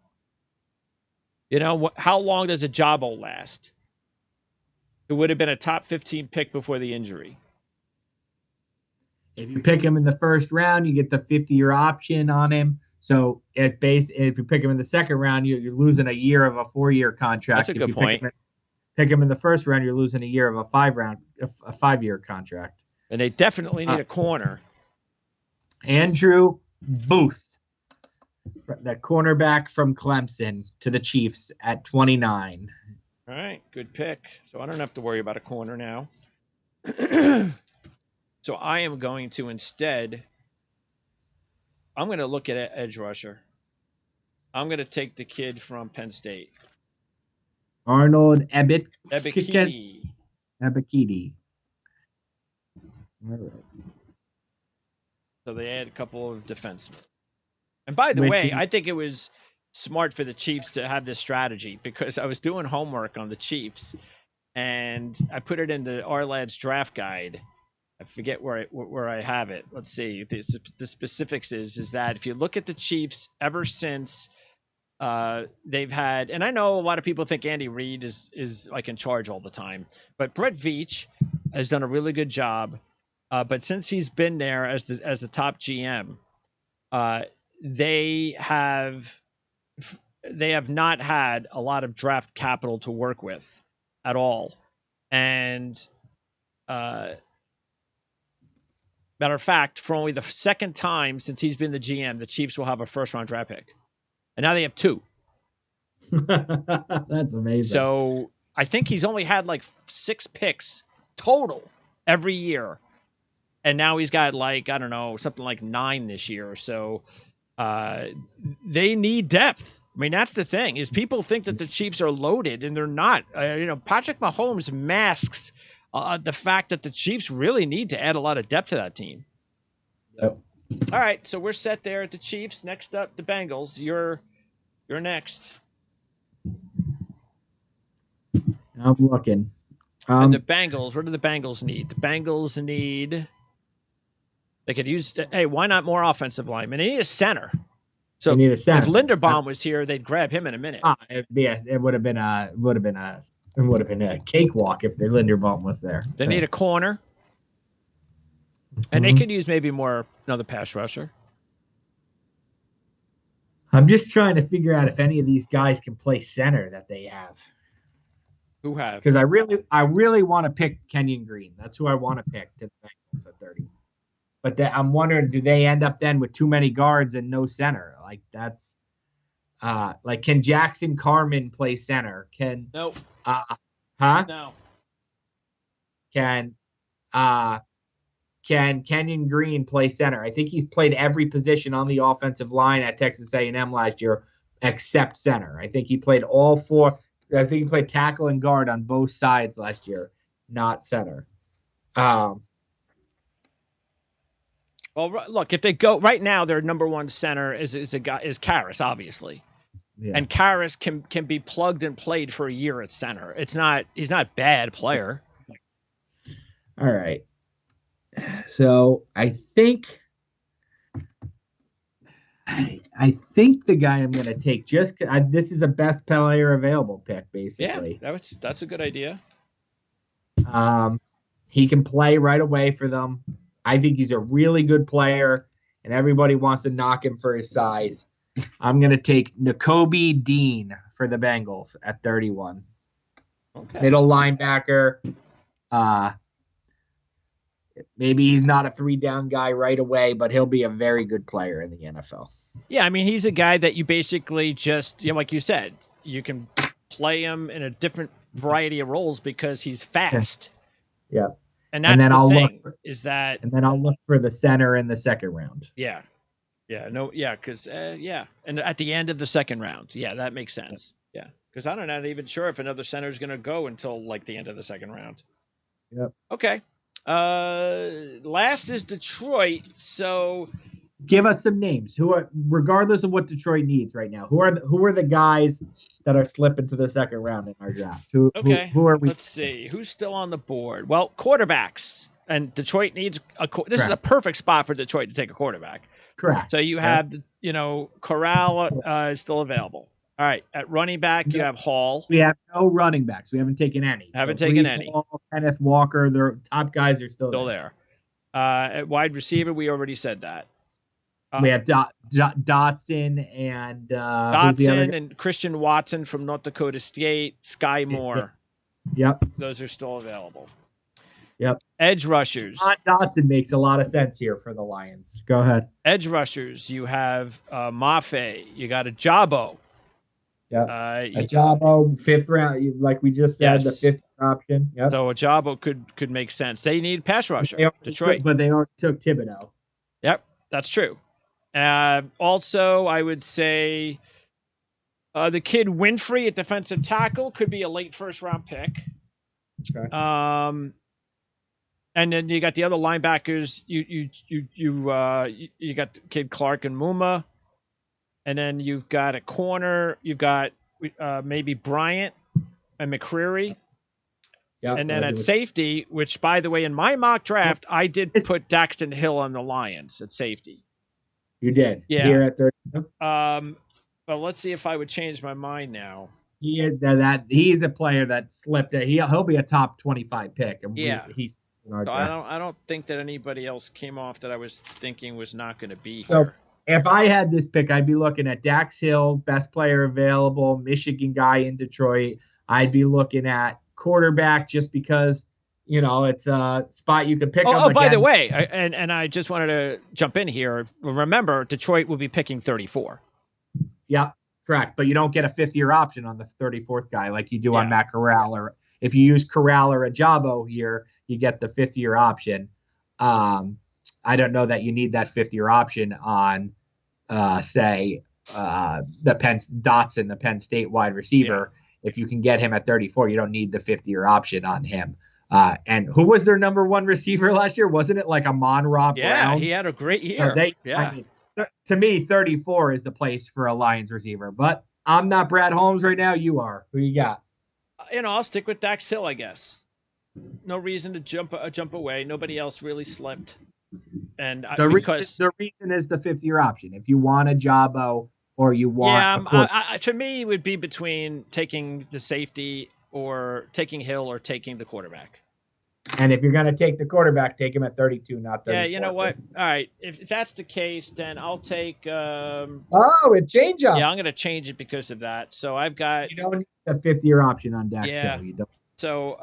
You know, how long does a Jabo last? It would have been a top 15 pick before the injury. If you pick him in the first round, you get the 50-year option on him. So if you pick him in the second round, you're losing a year of a 4-year contract. That's a good point. Pick him in the first round, you're losing a year of a 5-year contract. And they definitely need a corner. Andrew Booth, the cornerback from Clemson, to the Chiefs at 29. All right, good pick. So I don't have to worry about a corner now. So I am going to instead, I'm going to look at an edge rusher. I'm going to take the kid from Penn State. Arnold Ebiketie. All right. So they add a couple of defensemen. And by the way, I think it was smart for the Chiefs to have this strategy because I was doing homework on the Chiefs and I put it into our lad's draft guide. I forget where I have it. Let's see. The specifics is that if you look at the Chiefs ever since they've had, and I know a lot of people think Andy Reid is like in charge all the time, but Brett Veach has done a really good job. But since he's been there as the top GM, they have not had a lot of draft capital to work with at all. And matter of fact, for only the second time since he's been the GM, the Chiefs will have a first-round draft pick. And now they have 2. That's amazing. So I think he's only had like 6 picks total every year. And now he's got like, I don't know, something like 9 this year. So they need depth. I mean, that's the thing is people think that the Chiefs are loaded and they're not. Patrick Mahomes masks the fact that the Chiefs really need to add a lot of depth to that team. Yep. All right, so we're set there at the Chiefs. Next up, the Bengals. You're next. I'm looking. And the Bengals, what do the Bengals need? The Bengals need... They could use... Hey, why not more offensive linemen? They need a center. So they need a center. If Linderbaum was here, they'd grab him in a minute. It would have been a cakewalk if the Linderbaum was there. They need a corner. And they could use maybe another pass rusher. I'm just trying to figure out if any of these guys can play center that they have. Who have? Because I really want to pick Kenyon Green. That's who I want to pick to the Bengals at 30. But I'm wondering, do they end up then with too many guards and no center? Like that's can Jackson Carman play center? Nope. No. Can Kenyon Green play center? I think he's played every position on the offensive line at Texas A&M last year except center. I think he played all 4. I think he played tackle and guard on both sides last year, not center. Well, look, if they go right now, their number one center is Karras, obviously. Yeah. And Karras can be plugged and played for a year at center. He's not a bad player. All right. So I think the guy I'm going to take this is a best player available pick, basically. Yeah, that's a good idea. He can play right away for them. I think he's a really good player, and everybody wants to knock him for his size. I'm going to take Nakobe Dean for the Bengals at 31. Okay. Middle linebacker. Maybe he's not a 3-down guy right away, but he'll be a very good player in the NFL. Yeah, I mean, he's a guy that you basically just, like you said, you can play him in a different variety of roles because he's fast. Yeah. And that's and then I'll look for the center in the second round. Yeah. Yeah. No. Yeah. Because and at the end of the second round, that makes sense. Yeah. Because I'm not even sure if another center is going to go until like the end of the second round. Yep. Okay. Last is Detroit. So give us some names. Who are, regardless of what Detroit needs right now, who are the guys that are slipping to the second round in our draft? Who are we? Let's see. Who's still on the board? Well, quarterbacks. And Detroit needs this is a perfect spot for Detroit to take a quarterback. Correct. So you have, Corral is still available. All right. At running back, you have Hall. We have no running backs. We haven't taken any. Taken any. Hall, Kenneth Walker, their top guys are still there. At wide receiver, we already said that. We have Dotson and Christian Watson from North Dakota State, Sky Moore. Yep. Those are still available. Yep. Edge rushers. Dotson makes a lot of sense here for the Lions. Go ahead. Edge rushers. You have Mafe. You got a Jabo. Yeah. Ajabo, 5th round, like we just said, the 5th option. Yep. So Ajabo could make sense. They need pass rusher. Detroit. But they already took Thibodeau. Yep, that's true. Also, I would say the kid Winfrey at defensive tackle could be a late first-round pick. Okay. And then you got the other linebackers. You got the kid Clark and Muma. And then you've got a corner. You've got maybe Bryant and McCreary. Yeah. And then at safety, which, by the way, in my mock draft, I did put Daxton Hill on the Lions at safety. You did? Yeah. Here at 30. But let's see if I would change my mind now. He's a player that slipped. He'll be a top 25 pick. And he's in our draft. I don't think that anybody else came off that I was thinking was not going to be so here. If I had this pick, I'd be looking at Dax Hill, best player available, Michigan guy in Detroit. I'd be looking at quarterback just because, it's a spot you could pick up. Oh, by the way, and I just wanted to jump in here. Remember, Detroit will be picking 34. Yep, correct. But you don't get a 5th-year option on the 34th guy like you do on Matt Corral. Or if you use Corral or Ajabo here, you get the 5th-year option. I don't know that you need that 5th-year option on, the Dotson, the Penn State wide receiver. Yeah. If you can get him at 34, you don't need the 5th-year option on him. And who was their number 1 receiver last year? Wasn't it like Amon-Ra Brown? Yeah, he had a great year. To me, 34 is the place for a Lions receiver. But I'm not Brad Holmes right now. You are. Who you got? I'll stick with Dax Hill, I guess. No reason to jump away. Nobody else really slipped. And the reason is the 5th-year option. If you want a Jabo or you want, to me, it would be between taking the safety or taking Hill or taking the quarterback. And if you're going to take the quarterback, take him at 32, not 34. Yeah, you know what? All right, if that's the case, then I'll take. It change up. Yeah, I'm going to change it because of that. So I've got. You don't need the 5th-year option on Dax Hill. You don't. So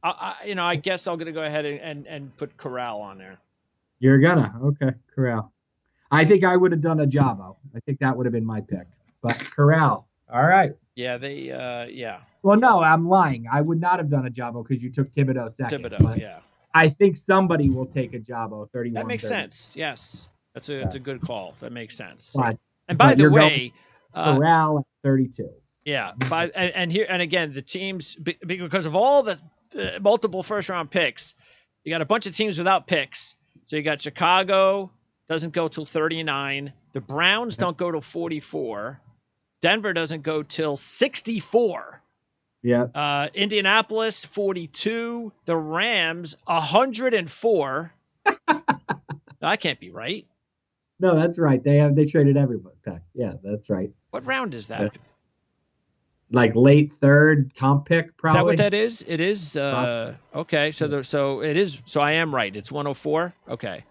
I guess I'm gonna go ahead and put Corral on there. You're gonna Corral. I think I would have done a Jabo. I think that would have been my pick. But Corral, all right. Yeah, they. Well, no, I'm lying. I would not have done a Jabo because you took Thibodeau second. I think somebody will take a Jabo 31. That makes sense. Yes, it's a good call. That makes sense. And by the way, Corral at 32. Yeah, and again, the teams, because of all the multiple first-round picks, you got a bunch of teams without picks. So you got Chicago, doesn't go till 39. The Browns don't go to 44. Denver doesn't go till 64. Yeah. Indianapolis 42. The Rams 104. That can't be right. No, that's right. They traded everybody back. Yeah, that's right. What round is that? Like late third comp pick, probably. Is that what that is? It is. Okay, so it is. So I am right. It's 104. Okay.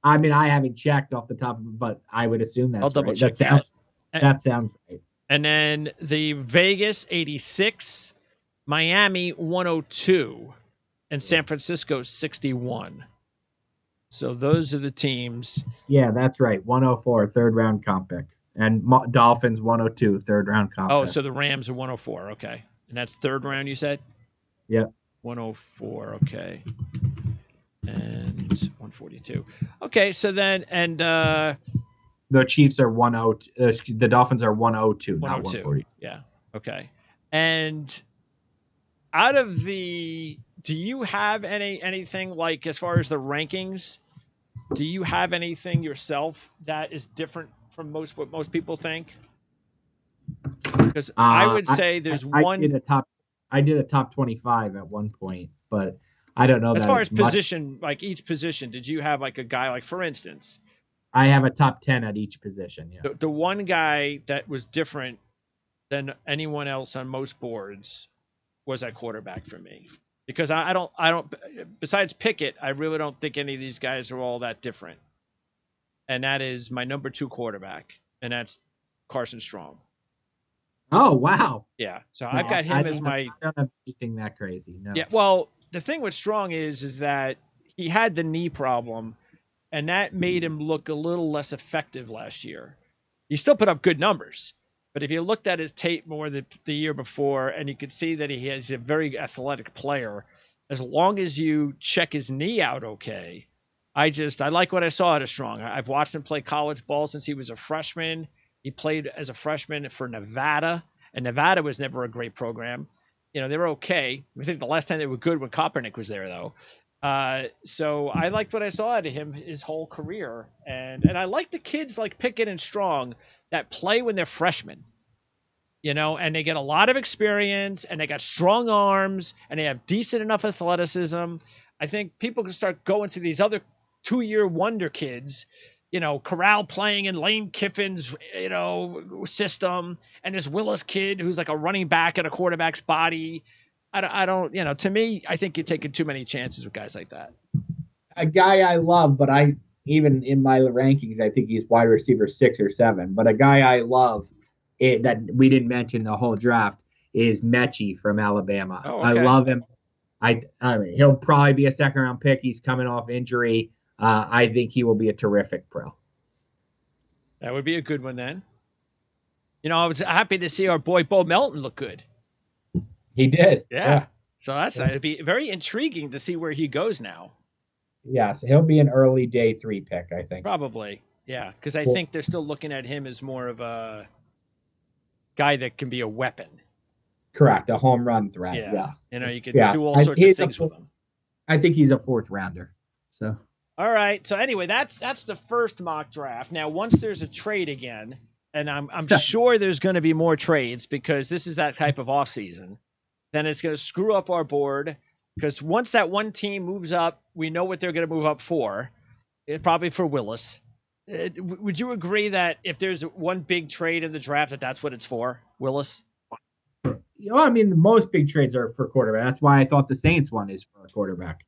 I mean, I haven't checked off the top, but I would assume that's I'll double right. check That sounds right. And then the Vegas 86, Miami 102, and San Francisco 61. So those are the teams. Yeah, that's right. 104, third round comp pick. And Dolphins 102, third round comp pick. So the Rams are 104. Okay. And that's third round, you said? Yep. 104. Okay. And 142. Okay. So then, and the Chiefs are 102. The Dolphins are 102, not 140. Yeah. Okay. And out of do you have anything like as far as the rankings? Do you have anything yourself that is different from what most people think? Because I would say there's one. I did a top 25 at one point, but I don't know. As far as position, like each position, did you have like a guy like, for instance? I have a top 10 at each position. Yeah. The one guy that was different than anyone else on most boards was at quarterback for me, because I don't. Besides Pickett, I really don't think any of these guys are all that different. And that is my number 2 quarterback, and that's Carson Strong. Oh wow! Yeah, so I've got him as my. I don't have anything that crazy. No. Yeah, well, the thing with Strong is that he had the knee problem, and that made him look a little less effective last year. He still put up good numbers, but if you looked at his tape more the year before, and you could see that he is a very athletic player, as long as you check his knee out okay. I like what I saw out of Strong. I've watched him play college ball since he was a freshman. He played as a freshman for Nevada, and Nevada was never a great program. You know, they were okay. I think the last time they were good when Kaepernick was there, though. So I liked what I saw out of him his whole career. And I like the kids like Pickett and Strong that play when they're freshmen. You know, and they get a lot of experience, and they got strong arms, and they have decent enough athleticism. I think people can start going to these other 2-year wonder kids, you know, Corral playing in Lane Kiffin's, you know, system, and this Willis kid who's like a running back in a quarterback's body. I don't, you know, to me, I think you're taking too many chances with guys like that. A guy I love, but even in my rankings, I think he's wide receiver 6 or 7. But a guy I love that we didn't mention the whole draft is Mechie from Alabama. Oh, okay. I love him. I mean, he'll probably be a second round pick. He's coming off injury. I think he will be a terrific pro. That would be a good one then. You know, I was happy to see our boy Bo Melton look good. He did. Yeah. So it'd be very intriguing to see where he goes now. Yes, he'll be an early day 3 pick, I think. Probably. Yeah, because I think they're still looking at him as more of a guy that can be a weapon. Correct, a home run threat. Yeah. You know, you can do all sorts of things with him. I think he's a 4th rounder. So. All right. So anyway, that's the first mock draft. Now, once there's a trade again, and I'm sure there's going to be more trades because this is that type of offseason, then it's going to screw up our board because once that one team moves up, we know what they're going to move up for. Probably for Willis. Would you agree that if there's one big trade in the draft, that's what it's for, Willis? Well, I mean, the most big trades are for quarterback. That's why I thought the Saints one is for a quarterback.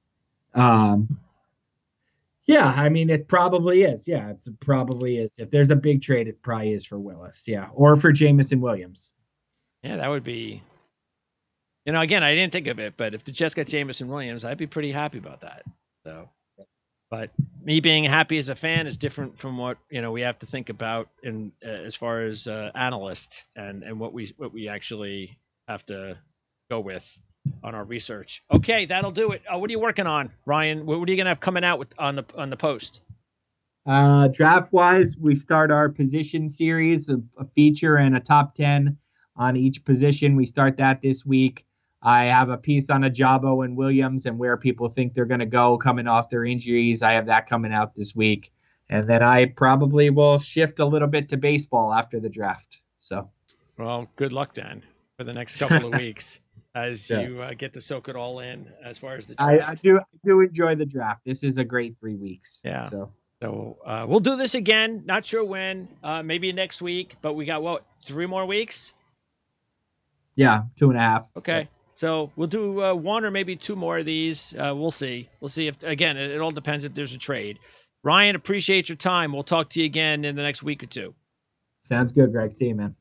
Yeah, I mean, it probably is. Yeah, it probably is. If there's a big trade, it probably is for Willis. Yeah, or for Jamison Williams. Yeah, that would be. You know, again, I didn't think of it, but if the Jets got Jamison Williams, I'd be pretty happy about that. So, but me being happy as a fan is different from what we have to think about in as far as analyst and what we actually have to go with on our research. Okay, that'll do it. What are you working on, Ryan? What are you gonna have coming out with on the post? Draft wise, we start our position series, a feature and a top 10 on each position. We start that this week. I have a piece on Ajabo and Williams and where people think they're going to go coming off their injuries. I have that coming out this week. And then I probably will shift a little bit to baseball after the draft. So, Well, good luck then for the next couple of weeks as yeah. you get to soak it all in as far as the I draft. do enjoy the draft. This is a great 3 weeks. Yeah. So, So we'll do this again. Not sure when. Maybe next week. But we got what? 3 more weeks. yeah, 2.5. Okay. So we'll do 1 or maybe 2 more of these. We'll see. We'll see if again. It all depends if there's a trade. Ryan, appreciate your time. We'll talk to you again in the next week or 2. Sounds good, Greg. See you, man.